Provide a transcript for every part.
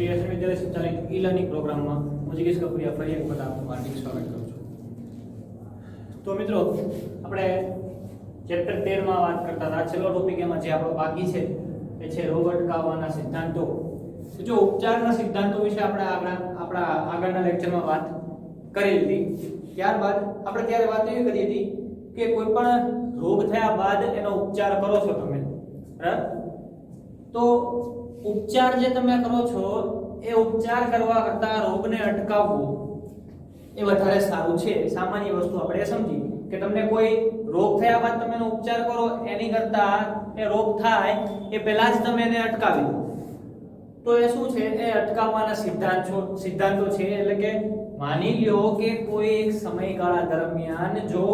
Shri S વિદ્યાલય સંચાલિત e learning પ્રોગ્રામમાં હું જિગીશ કપૂરિયા ફરી એક વખત આપનું હાર્દિક સ્વાગત કરું છું. તો મિત્રો આપણે ચેપ્ટર 13 માં વાત કરતા હતા. છેલ્લો ટોપિક એમાં જે આપણો બાકી છે એ છે રોગ અટકાવવાના સિદ્ધાંતો. જો ઉપચારના સિદ્ધાંતો વિશે આપણે આપણા આગળના લેક્ચરમાં વાત કરી લીધી. ત્યારબાદ આપણે ત્યારે વાત એવી કરી હતી કે કોઈ પણ રોગ થયા બાદ એનો ઉપચાર કરો છો તમે, બરાબર? તો ઉપચાર જે તમે કરો છો એ ઉપચાર કરવા કરતા રોગને અટકાવવો એ વધારે સારું છે. સામાન્ય વસ્તુ આપણે સમજી કે તમને કોઈ રોગ થયા બાદ તમે એનો ઉપચાર કરો એની કરતા એ રોગ થાય એ પહેલા જ તમે એને અટકાવી દો. તો એ શું છે? એ અટકાવવાના સિદ્ધાંતો છે. એટલે કે માની લ્યો કે કોઈ એક સમયગાળા દરમિયાન જો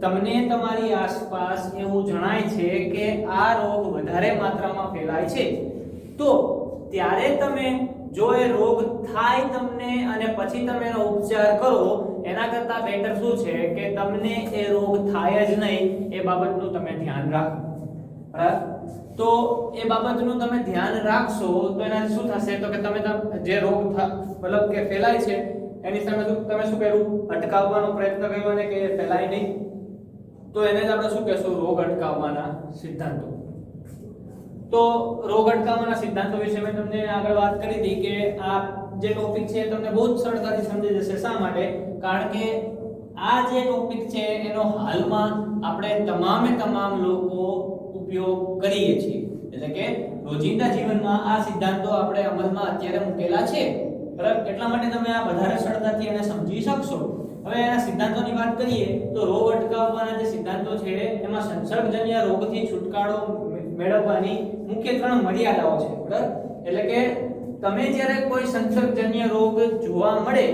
તમને તમારી આસપાસ એવું જણાય છે કે આ રોગ વધારે માત્રામાં ફેલાય છે, તો ત્યારે તમે જો એ રોગ થાય તમને અને પછી તમે એનો ઉપચાર કરો એના કરતા બેટર શું છે કે તમને એ રોગ થાય જ નહીં એ બાબતનું તમે ધ્યાન રાખો, બરાબર? તો એ બાબતનું તમે ધ્યાન રાખશો તો એનાથી શું થશે? તો કે તમે જે રોગ મતલબ કે ફેલાય છે એની સામે તમે શું કર્યું? અટકાવવાનો પ્રયત્ન કર્યો અને કે ફેલાય નહીં. તો એને જ આપણે શું કહેશું? રોગ અટકાવવાના સિદ્ધાંતો. તો રોગ અટકાવવાના સિદ્ધાંતો વિશે મેં તમને આગળ વાત કરી હતી કે આ જે ટોપિક છે તમને બહુ જ સરળતાથી સમજી જશે. શા માટે? કારણ કે આ જે ટોપિક છે એનો હાલમાં આપણે તમામ લોકો ઉપયોગ કરીએ છીએ. એટલે કે રોજિંદા જીવનમાં આ સિદ્ધાંતો આપણે અમલમાં અત્યારે મૂકેલા છે, બરાબર? એટલા માટે તમે આ વધારે સરળતાથી એને સમજી શકશો. હવે એના સિદ્ધાંતોની વાત કરીએ તો રોગ અટકાવવાના જે સિદ્ધાંતો છે એમાં સંસર્ગજન્ય રોગથી છુટકારો મેળવવાની મુખ્ય 3 મર્યાદાઓ છે, બરાબર? એટલે કે તમે જ્યારે કોઈ સંસર્ગજન્ય રોગ જોવા મળે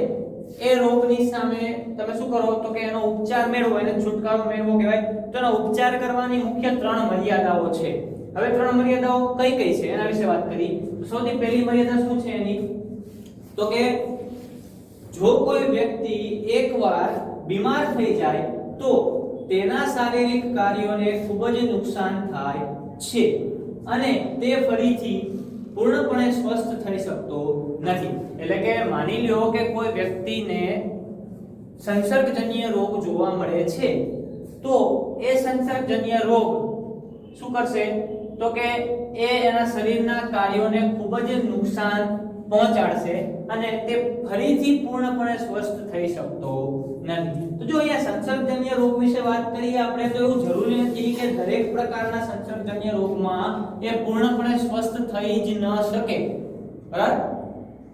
એ રોગની સામે તમે શું કરો? તો કે એનો ઉપચાર મેળવો, એને છુટકારો મેળવો કહેવાય. તો એનો ઉપચાર કરવાની મુખ્ય 3 મર્યાદાઓ છે. હવે 3 મર્યાદાઓ કઈ છે એના વિશે વાત કરી. સૌથી પહેલી મર્યાદા શું છે એની? તો કે જો કોઈ વ્યક્તિ એકવાર બીમાર થઈ જાય તો તેના શારીરિક કાર્યોને ખૂબ જ નુકસાન થાય છે અને તે ફરીથી પૂર્ણપણે સ્વસ્થ થઈ શકતો નથી. એટલે કે માની લ્યો કે કોઈ વ્યક્તિને સંસર્ગજન્ય રોગ જોવા મળે છે તો એ સંસર્ગજન્ય રોગ શું કરશે? તો કે એ એના શરીરના કાર્યોને ખૂબ જ નુકસાન પહોંચાડશે અને તે ફરીથી પૂર્ણપણે સ્વસ્થ થઈ શકતો નથી. તો જો અહીંયા સંસર્ગજન્ય રોગ વિશે વાત કરીએ આપણે તો એવું જરૂરી નથી કે દરેક પ્રકારના સંસર્ગજન્ય રોગમાં એ પૂર્ણપણે સ્વસ્થ થઈ જ ન શકે, બરાબર?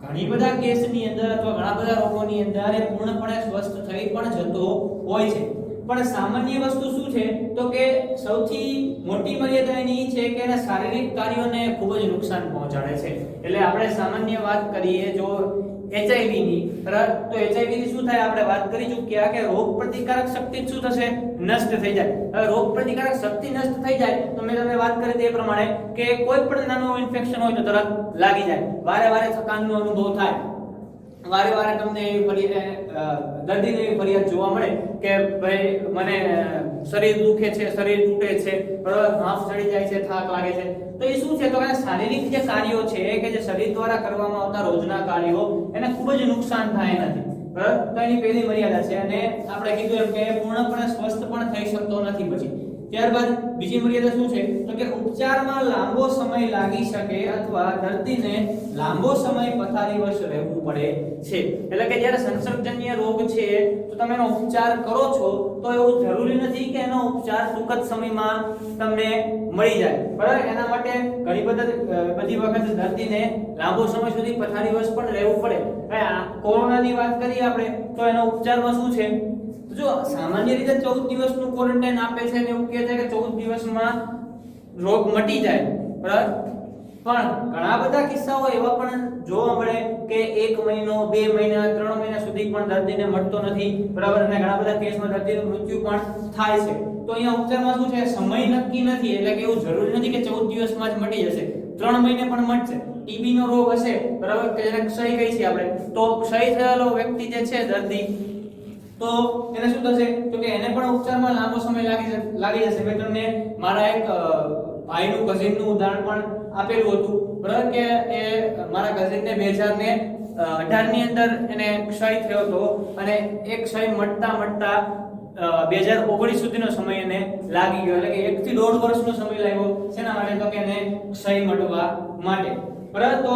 ઘણી બધા કેસની અંદર અથવા ઘણા બધા રોગોની અંદર એ પૂર્ણપણે સ્વસ્થ થઈ પણ જતો હોય છે. પણ સામાન્ય વસ્તુ શું છે? તો કે સૌથી મોટી મર્યાદા એની છે કે એના શારીરિક કાર્યોને ખૂબ જ નુકસાન પહોંચાડે છે. એટલે આપણે સામાન્ય વાત કરીએ જો HIV ની, બરાબર? તો HIV થી શું થાય? આપણે વાત કરી ચૂક્યા કે રોગ પ્રતિકારક શક્તિ શું થશે? નષ્ટ થઈ જાય. હવે રોગ પ્રતિકારક શક્તિ નષ્ટ થઈ જાય તો મેં તમને વાત કરી તે પ્રમાણે કે કોઈ પણ નાનું ઇન્ફેક્શન હોય તો તરત લાગી જાય, વારે થકાનનો અનુભવ થાય, વારે તમને દર્દીને એવી ફરિયાદ જોવા મળે કે ભાઈ મને શરીર દુખે છે, શરીર તૂટે છે, બરાબર? હાંફ ચડી જાય છે, થાક લાગે છે. તો એ શું છે? તો કે શારીરિક જે કાર્યો છે કે જે શરીર દ્વારા કરવામાં આવતા રોજના કાર્યો એને ખૂબ જ નુકસાન થાય નથી, બરાબર? તો એની પહેલી મર્યાદા છે. અને આપણે કીધું એમ કે પૂર્ણપણે સ્વસ્થ પણ થઈ શકતો નથી પછી. ત્યારબાદ બીજી મર્યાદા શું છે? તો કે ઉપચારમાં લાંબો સમય લાગી શકે અથવા દર્દીને લાંબો સમય પથારીવશ રહેવું પડે છે. એટલે કે જ્યારે સંસર્ગજન્ય રોગ છે તો તમે એનો ઉપચાર કરો છો તો એવું જરૂરી નથી કે એનો ઉપચાર ટૂંક જ સમયમાં તમને મળી જાય, બરાબર? એના માટે ઘણી બધી વખત દર્દીને લાંબો સમય સુધી પથારીવશ પણ રહેવું પડે. હવે કોરોનાની વાત કરીએ આપણે તો એનો ઉપચારમાં શું છે? જો સામાન્ય રીતે 14 દિવસનું ક્વોરન્ટાઇન આપે છે અને એવું કહે છે કે 14 દિવસમાં રોગ મટી જાય, બરાબર? પણ ઘણા બધા કિસ્સાઓ એવા પણ જોવા મળે કે 1 મહિનો, 2 મહિના, 3 મહિના સુધી પણ દર્દીને મળતો નથી, બરાબર? અને ઘણા બધા કેસમાં દર્દીનું મૃત્યુ પણ થાય છે. તો અહીંયા ઉપચારમાં શું છે? સમય નક્કી નથી. એટલે કે એવું જરૂરી નથી કે 14 દિવસમાં જ મટી જશે, 3 મહિને પણ મટશે. TB નો રોગ હશે, બરાબર? કે જેને ક્ષય કહી છીએ આપણે, તો ક્ષય થયેલો વ્યક્તિ જે છે દર્દી, તો એને શું થશે? તો કે એને પણ ઉપચારમાં લાંબો સમય લાગી જશે. મેં તમને મારા એક ભાઈનું કઝિનનું ઉદાહરણ પણ આપેલું હતું બરાબર કે એ મારા કઝિનને 2018 ની અંદર એને ક્ષય થયો હતો અને એ ક્ષય મળતા 2019 સુધીનો સમય એને લાગી ગયો, એટલે કે 1 થી 1.5 વર્ષનો સમય લાગ્યો શેના માટે? તો કે એને ક્ષય મટવા માટે, બરાબર. તો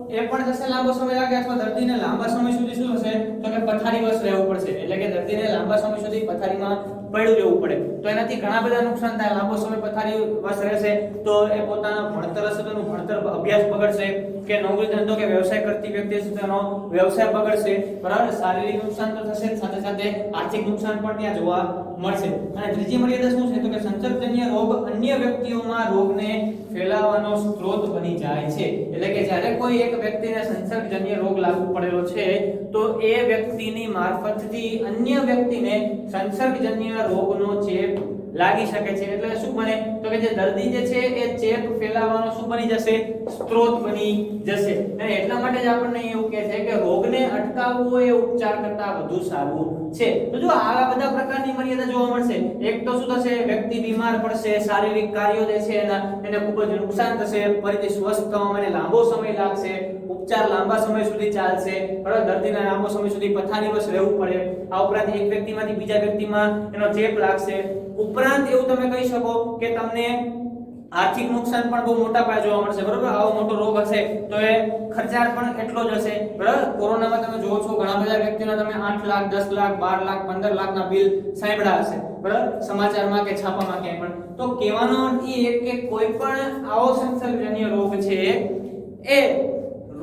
એ પણ થશે લાંબો સમય લાગે, અથવા દર્દીને લાંબા સમય સુધી શું થશે? તો કે પથારીવશ રહેવું પડશે, એટલે કે દર્દીને લાંબા સમય સુધી પથારીમાં પડ્યું રહેવું પડે. તો એનાથી ઘણા બધા નુકસાન થાય. લાંબો સમય પથારીવશ રહેશે તો એ પોતાના ભણતર હશે તો ભણતર અભ્યાસ બગડશે, કે નોકરી ધંધો કે વ્યવસાય કરતી વ્યક્તિ હશે તો એનો વ્યવસાય બગડશે, બરાબર. શારીરિક નુકસાન તો થશે, સાથે સાથે આર્થિક નુકસાન પણ ત્યાં જોવા મળશે. અને ત્રીજી મર્યાદા શું છે? તો કે સંસર્ગજન્ય રોગ અન્ય વ્યક્તિઓમાં રોગને ફેલાવવાનો સ્ત્રોત બની જાય છે, એટલે કે જ્યારે કોઈ એક વ્યક્તિને સંસર્ગજન્ય રોગ લાગુ પડેલો છે તો એ વ્યક્તિની મારફતથી અન્ય વ્યક્તિને સંસર્ગજન્ય રોગનો ચેપ લાગી શકે છે. એટલે શું બને? તો કે જે દર્દી જે છે એ ચેપ ફેલાવવાનો શું બની જશે? સ્ત્રોત બની જશે. અને એટલા માટે જ આપણને એવું કહે છે કે રોગને અટકાવવો એ ઉપચાર કરતા વધુ સારું છે. તો જો આવા બધા પ્રકારની મર્યાદા જોવા મળશે. એક તો શું થશે? વ્યક્તિ બીમાર પડશે, શારીરિક કાર્યો જે છે એને ખૂબ જ નુકસાન થશે, ફરીથી સ્વસ્થ થવામાં એને લાંબો સમય લાગશે, ઉપચાર લાંબા સમય સુધી ચાલશે, બરાબર. દર્દીને લાંબો સમય સુધી પથારીવશ રહેવું પડે. આ ઉપરાંત એક વ્યક્તિમાંથી બીજા વ્યક્તિમાં એનો ચેપ લાગશે. ઉપરાંત એવું તમે કહી શકો કે તમને આર્થિક નુકસાન પણ બહુ મોટા પાયે જોવા મળશે, બરાબર. આવો મોટો રોગ હશે તો એ ખર્ચાળ પણ એટલો જ હશે, બરાબર. કોરોનામાં તમે જોવો છો ઘણા બધા વ્યક્તિઓના તમે 8 લાખ, 10 લાખ, 12 લાખ, 15 લાખના બિલ સાંભળ્યા હશે, બરાબર, સમાચારમાં કે છાપામાં ક્યાંય પણ. તો કહેવાનો અર્થ એ કે કોઈ પણ આવો સંસર્ગજન્ય રોગ છે એ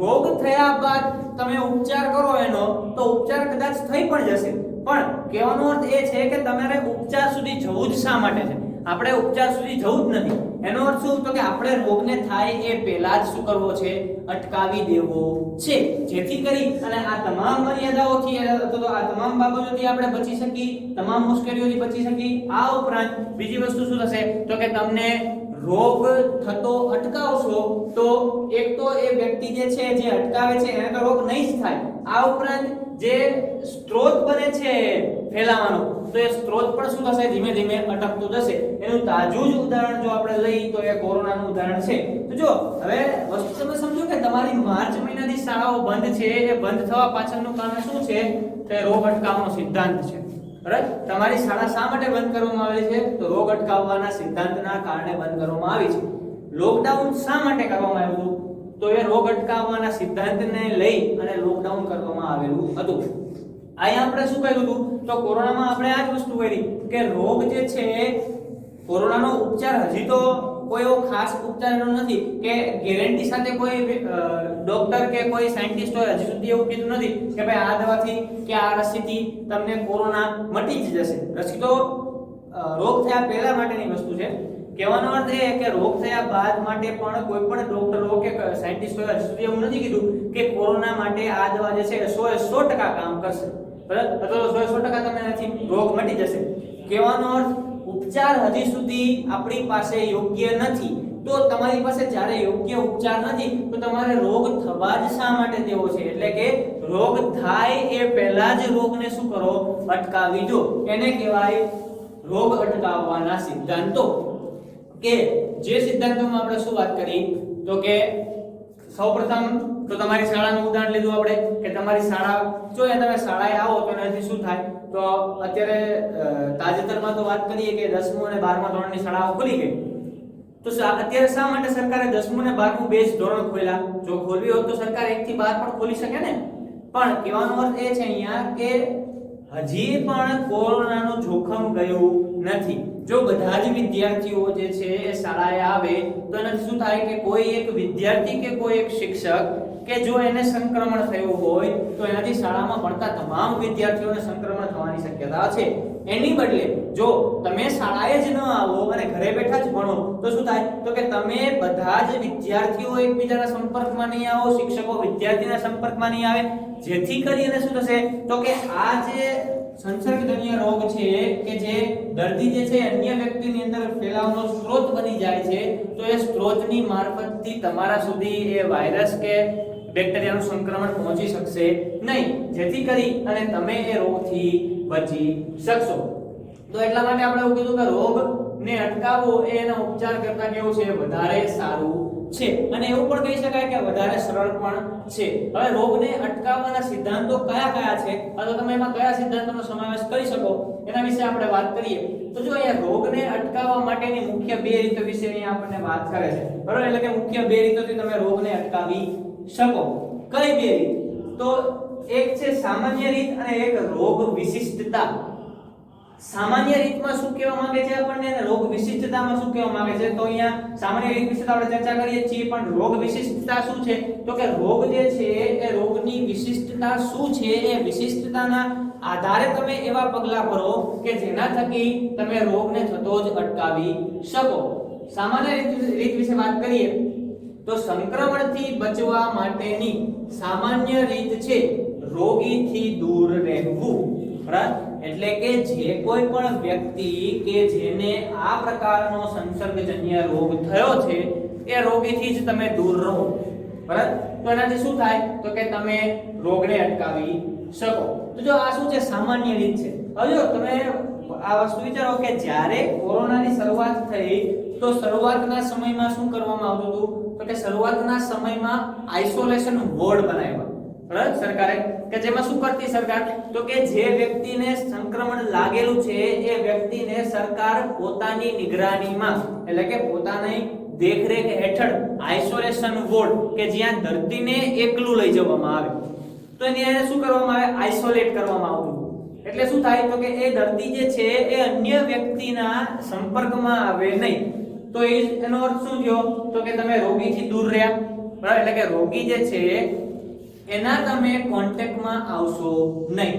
રોગ થયા બાદ તમે ઉપચાર કરો એનો તો ઉપચાર કદાચ થઈ પણ જશે, પણ કહેવાનો અર્થ એ છે કે તમારે ઉપચાર સુધી જવું જ શા માટે છે? આપણે ઉપચાર સુધી જવું જ નથી. એનો અર્થ શું? તો કે આપણે રોગને થાય એ પહેલા જ શું કરવો છે? અટકાવી દેવો છે, જેથી કરી અને આ તમામ મર્યાદાઓથી અથવા આ તમામ બાબતોથી આપણે બચી શકીએ, તમામ મુશ્કેલીઓથી બચી શકીએ. આ ઉપરાંત બીજી વસ્તુ શું થશે? તો કે તમને રોગ થતો અટકાવશો તો એક તો એ વ્યક્તિ જે છે જે અટકાવે છે એને તો રોગ નહીં જ થાય. આ ઉપરાંત જે સ્ત્રોત બને છે ફેલાવાનો તો એ સ્ત્રોત પણ શું થશે? ધીમે ધીમે અટકતો જશે. એનું તાજું જ ઉદાહરણ જો આપણે લઈએ તો એ કોરોનાનું ઉદાહરણ છે. તો જો હવે વસ્તુ તમે સમજો કે તમારી માર્ચ મહિનાથી શાળાઓ બંધ છે, એ બંધ થવા પાછળનું કારણ શું છે? તે રોગ અટકાવવાનો સિદ્ધાંત છે, બરાબર. તમારી શાળા શા માટે બંધ કરવામાં આવી છે? તો રોગ અટકાવવાના સિદ્ધાંતના કારણે બંધ કરવામાં આવી છે. લોકડાઉન શા માટે કરવામાં આવ્યું હતું? તો એ રોગ અટકાવવાના સિદ્ધાંતને લઈ અને લોકડાઉન કરવામાં આવેલું હતું. અહીંયા આપણે શું કર્યું હતું? તો કોરોનામાં આપણે આ જ વસ્તુ કરી કે રોગ જે છે કોરોનાનો ઉપચાર હજી તો કોઈ એવો ખાસ ઉપચાર નથી કે ગેરંટી સાથે કોઈ ડોક્ટર કે કોઈ સાયન્ટિસ્ટોએ હજી સુધી એવું કીધું નથી કે ભાઈ આ દવાથી કે આ રસીથી તમને કોરોના મટી જ જશે. રસી તો રોગ થયા પહેલા માટેની વસ્તુ છે. કહેવાનો અર્થ એ કે રોગ થયા બાદ માટે પણ કોઈ પણ ડોક્ટરો કે સાયન્ટિસ્ટોએ હજી સુધી એવું નથી કીધું કે કોરોના માટે આ દવા જે છે 100% કામ કરશે, બરાબર, અથવા 100% તમને નથી રોગ મટી જશે. કહેવાનો અર્થ ઉપચાર હજી સુધી આપણી પાસે યોગ્ય નથી. તો તમારી પાસે જ્યારે યોગ્ય ઉપચાર નથી તો તમારે રોગ થવા જ શા માટે દેવો છે? એટલે કે રોગ થાય એ પહેલા જ રોગને શું કરો? અટકાવી દો. એને કહેવાય રોગ અટકાવવાના સિદ્ધાંતો. કે જે સિદ્ધાંતોમાં આપણે શું વાત કરી? તો કે સૌપ્રથમ તો તમારી શાળાનું ઉદાહરણ લીધું આપણે કે તમારી શાળા જો તમે શાળાએ આવો તો એનાથી શું થાય? તો અત્યારે તાજેતરમાં તો વાત કરીએ કે 10મું અને 12મા ધોરણની શાળાઓ ખુલી ગઈ. તો અત્યારે શા માટે સરકારે 10મું અને 12મું બે જ ધોરણ ખોલ્યા? જો ખોલવી હોત તો સરકાર 1 થી 12 પણ ખોલી શકે ને. પણ કહેવાનો અર્થ એ છે અહીંયા કે હજી પણ કોરોનાનું જોખમ ગયું નથી. જો બધા જ વિદ્યાર્થીઓ જે છે એ શાળાએ આવે તો એનાથી શું થાય કે કોઈ એક વિદ્યાર્થી કે કોઈ એક શિક્ષક કે જો એને સંક્રમણ થયું હોય તો એનાથી શાળામાં ભણતા તમામ વિદ્યાર્થીઓને સંક્રમણ થવાની શક્યતા છે. એની બદલે જો તમે શાળાએ જ ન આવો અને ઘરે બેઠા જ ભણો તો શું થાય? તો કે તમે બધા જ વિદ્યાર્થીઓ એકબીજાના સંપર્કમાં નહીં આવો, શિક્ષકો વિદ્યાર્થીના સંપર્કમાં નહીં આવે, જેથી કરીને શું થશે? તો કે આ જે સંસર્ગજન્ય રોગ છે કે જે દર્દી જે છે અન્ય વ્યક્તિની અંદર ફેલાવાનો સ્ત્રોત બની જાય છે, તો એ સ્ત્રોતની મારફતથી તમારા સુધી એ વાયરસ કે બેક્ટેરિયાનું સંક્રમણ પહોંચી શકશે નહીં, જેથી કરી અને તમે એ રોગથી બચી શકશો. તો એટલા માટે આપણે એવું કીધું કે રોગને અટકાવવો એ એના ઉપચાર કરતા કેવું છે? વધારે સારું છે અને એવું પણ કહી શકાય કે વધારે સરળ પણ છે. હવે રોગને અટકાવવાના સિદ્ધાંતો કયા કયા છે અથવા તમે એમાં કયા સિદ્ધાંતોનો સમાવેશ કરી શકો એના વિશે આપણે વાત કરીએ તો જો અહીંયા રોગને અટકાવવા માટેની મુખ્ય બે રીતો વિશે અહીંયા આપણને વાત કરે છે બરોબર. એટલે કે મુખ્ય બે રીતોથી તમે રોગને અટકાવી શકો. કઈ બે રીત? તો એક છે સામાન્ય રીત અને એક રોગ વિશિષ્ટતા. સામાન્ય રીતમાં શું કહેવા માંગે છે આપણને અને રોગ વિશિષ્ટતામાં શું કહેવા માંગે છે? તો અહીંયા સામાન્ય રીત વિશે આપણે ચર્ચા કરીએ છીએ પણ રોગ વિશિષ્ટતા શું છે? તો કે રોગ જે છે એ રોગની વિશિષ્ટતા શું છે એ વિશિષ્ટતાના આધારે તમે એવા પગલાં ભરો કે જેના થકી તમે રોગને થતો જ અટકાવી શકો. સામાન્ય રીત વિશે વાત કરીએ તો સંક્રમણથી બચવા માટેની સામાન્ય રીત છે રોગીથી દૂર રહેવું. બરાબર. એટલે કે જે કોઈ પણ વ્યક્તિ કે જેને આ પ્રકારનો સંસર્ગજન્ય રોગ થયો છે એ રોગીથી જ તમે દૂર રહો. બરાબર. તો એનાથી શું થાય? તો કે તમે રોગને અટકાવી શકો. તો જો આ શું છે? સામાન્ય રીત છે. હવે જો તમે આ વસ્તુ વિચારો કે જ્યારે કોરોનાની શરૂઆત થઈ તો શરૂઆતના સમયમાં શું કરવામાં આવતું હતું? તો કે શરૂઆતના સમયમાં આઇસોલેશન વોર્ડ બનાવ્યા. બરાબર. સરકારે કે જેમાં શું કરતી સરકાર? તો કે જે વ્યક્તિને સંક્રમણ લાગેલું છે એ વ્યક્તિને સરકાર પોતાની નિગરાનીમાં એટલે કે પોતાની દેખરેખ હેઠળ આઇસોલેશન વોર્ડ કે જ્યાં દર્દીને એકલું લઈ જવામાં આવે તો એને શું કરવામાં આવે? આઇસોલેટ કરવામાં આવતું. એટલે શું થાય? તો કે એ દર્દી જે છે એ અન્ય વ્યક્તિના સંપર્કમાં આવે નહીં. તો એનો અર્થ શું થયો? તો કે તમે રોગીથી દૂર રહ્યા. બરાબર. એટલે કે રોગી જે છે એના તમે કોન્ટેક્ટમાં આવશો નહીં.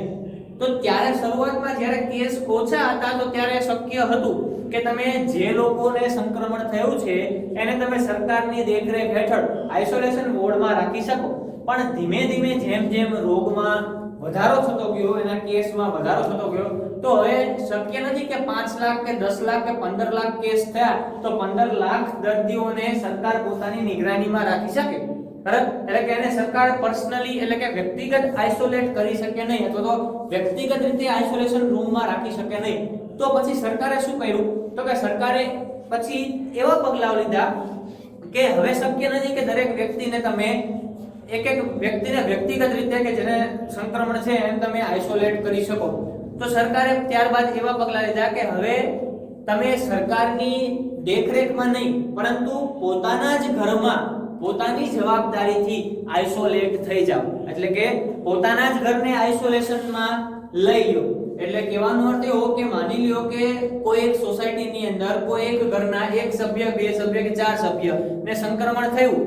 તો ત્યારે શરૂઆતમાં જ્યારે કેસ ઓછા હતા તો ત્યારે શક્ય હતું કે તમે જે લોકોને સંક્રમણ થયું છે એને તમે સરકારની દેખરેખ હેઠળ આઇસોલેશન વોર્ડમાં રાખી શકો. પણ ધીમે ધીમે જેમ જેમ રોગમાં વધારો થતો ગયો, એના કેસમાં વધારો થતો ગયો તો હવે શક્ય નથી કે 5 લાખ કે 10 લાખ કે 15 લાખ કેસ થયા તો 15 લાખ દર્દીઓને સરકાર પોતાની નિગરાનીમાં રાખી શકે. બરાબર. એટલે કે એને સરકાર પર્સનલી એટલે કે વ્યક્તિગત આઇસોલેટ કરી શકે નહીં અથવા તો વ્યક્તિગત રીતે આઇસોલેશન રૂમમાં રાખી શકે નહીં. તો પછી સરકારે શું કર્યું? તો કે સરકારે પછી એવા પગલાઓ લીધા કે હવે શક્ય નથી કે દરેક વ્યક્તિને તમે એક વ્યક્તિને વ્યક્તિગત રીતે કે જેને સંક્રમણ છે એમ તમે આઇસોલેટ કરી શકો. તો સરકારે ત્યારબાદ એવા પગલાં લીધા કે હવે તમે સરકારની દેખરેખમાં નહીં પરંતુ પોતાના જ ઘરમાં પોતાની જવાબદારીથી આઇસોલેટ થઈ જાવ. એટલે કે પોતાના જ ઘરને આઇસોલેશનમાં લઈ લો. એટલે કહેવાનો અર્થ એવો કે માની લ્યો કે કોઈ એક સોસાયટીની અંદર કોઈ એક ઘરના એક સભ્ય, બે સભ્ય કે ચાર સભ્ય ને સંક્રમણ થયું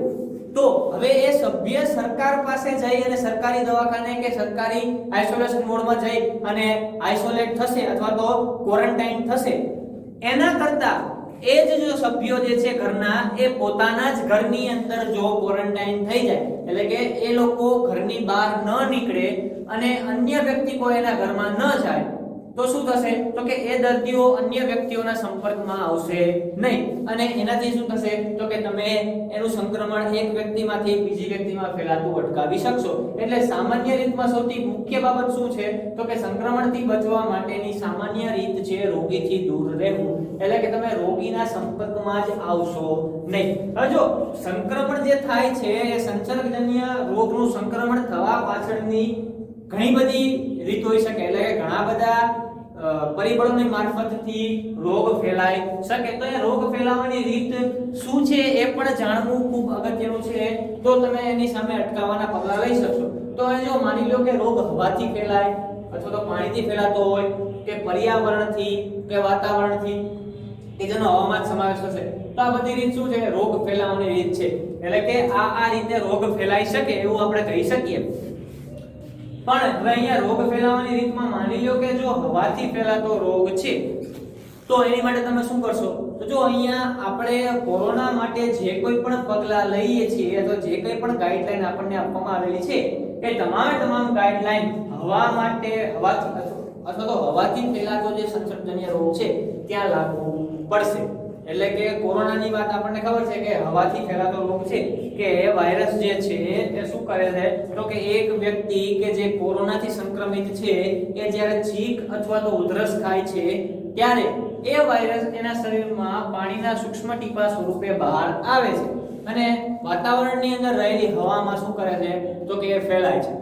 તો હવે એ સભ્ય સરકાર પાસે જઈ અને સરકારી દવાખાને કે સરકારી આઇસોલેશન વોર્ડમાં જઈ અને આઇસોલેટ થશે અથવા તો ક્વોરન્ટાઇન થશે. એના કરતા એ જ જો સભ્યો જે છે ઘરના એ પોતાના જ ઘરની અંદર જો ક્વોરન્ટાઇન થઈ જાય એટલે કે એ લોકો ઘરની બહાર ન નીકળે અને અન્ય વ્યક્તિ કોઈ એના ઘરમાં ન જાય તો શું થશે? તો કે એ દર્દીઓ અન્ય વ્યક્તિઓના સંપર્કમાં આવશે નહીં અને એનાથી શું થશે? તો કે તમે એનું સંક્રમણ એક વ્યક્તિમાંથી બીજી વ્યક્તિમાં ફેલાતું અટકાવી શકશો. એટલે સામાન્ય રીતમાં સૌથી મુખ્ય બાબત શું છે? તો કે સંક્રમણથી બચવા માટેની સામાન્ય રીત છે રોગીથી દૂર રહેવું. એટલે કે તમે રોગીના સંપર્કમાં જ આવશો નહીં. હવે જો સંક્રમણ જે થાય છે એ સંસર્ગજન્ય રોગનું સંક્રમણ થવા પાછળની ઘણી બધી રીત હોઈ શકે. એટલે કે ઘણા બધા પરિબળોની મારફતથી રોગ ફેલાઈ શકે. તો એ રોગ ફેલાવાની રીત શું છે એ પણ જાણવું ખૂબ અગત્યનું છે. તો તમે એની સામે અટકાવવાના પગલાં લઈ શકશો. તો એ જો માની લો કે રોગ હવાથી ફેલાય અથવા તો પાણીથી ફેલાતો હોય કે પર્યાવરણથી કે વાતાવરણથી કે જેનો હવામાન સમાવેશ થશે તો આ બધી રીત શું છે? રોગ ફેલાવાની રીત છે. એટલે કે આ રીતે રોગ ફેલાઈ શકે એવું આપણે કહી શકીએ. પણ હવે અહીંયા રોગ ફેલાવાની રીતમાં માની લો કે જો હવાથી ફેલાતો રોગ છે તો એની માટે તમે શું કરશો? તો જો અહીંયા આપણે કોરોના માટે જે કોઈ પણ પગલાં લઈએ છીએ અથવા જે કોઈ પણ ગાઈડલાઈન આપણને આપવામાં આવેલી છે એ તમામ ગાઈડલાઈન હવા માટે અથવા તો હવાથી ફેલાતો જે સંસર્ગજન્ય રોગ છે ત્યાં લાગુ પડશે. એટલે કે કોરોનાની વાત આપણને ખબર છે કે હવાથી ફેલાતો રોગ છે કે એ વાયરસ જે છે એ શું કરે છે? તો કે એક વ્યક્તિ કે જે કોરોનાથી સંક્રમિત છે એ જ્યારે છીંક અથવા તો ઉધરસ ખાય છે ત્યારે એ વાયરસ એના શરીરમાં પાણીના સૂક્ષ્મ ટીપા સ્વરૂપે બહાર આવે છે. અને વાતાવરણની અંદર રહેલી હવામાં શું કરે છે તો કે એ ફેલાય છે.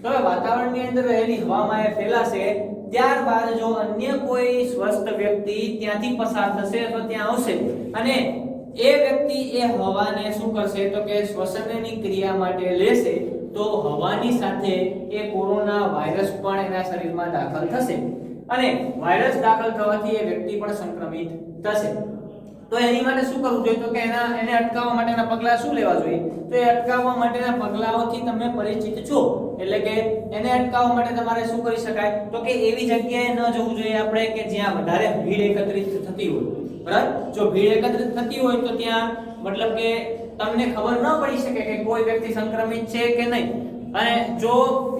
તો હવે વાતાવરણની અંદર રહેલી હવામાં એ ફેલાશે, ત્યારબાદ જો અન્ય કોઈ સ્વસ્થ વ્યક્તિ ત્યાંથી પસાર થશે તો ત્યાં આવશે અને એ વ્યક્તિ એ હવાને શું કરશે તો કે શ્વસનની ક્રિયા માટે લેશે, તો હવાની સાથે એ કોરોના વાયરસ પણ એના શરીરમાં દાખલ થશે અને વાયરસ દાખલ થવાથી એ વ્યક્તિ પણ સંક્રમિત થશે. તો એની માટે શું કરવું જોઈએ તો કે એને અટકાવવા માટેના પગલાં શું લેવા જોઈએ? તો એ અટકાવવા માટેના પગલાઓથી તમે પરિચિત છો, એટલે કે એને અટકાવવા માટે તમારે શું કરી શકાય તો કે એવી જગ્યાએ ન જવું જોઈએ આપણે કે જ્યાં વધારે ભીડ એકત્રિત થતી હોય. બરાબર, જો ભીડ એકત્રિત થતી હોય તો ત્યાં મતલબ કે તમને ખબર ન પડી શકે કે કોઈ વ્યક્તિ સંક્રમિત છે કે નહીં. અને જો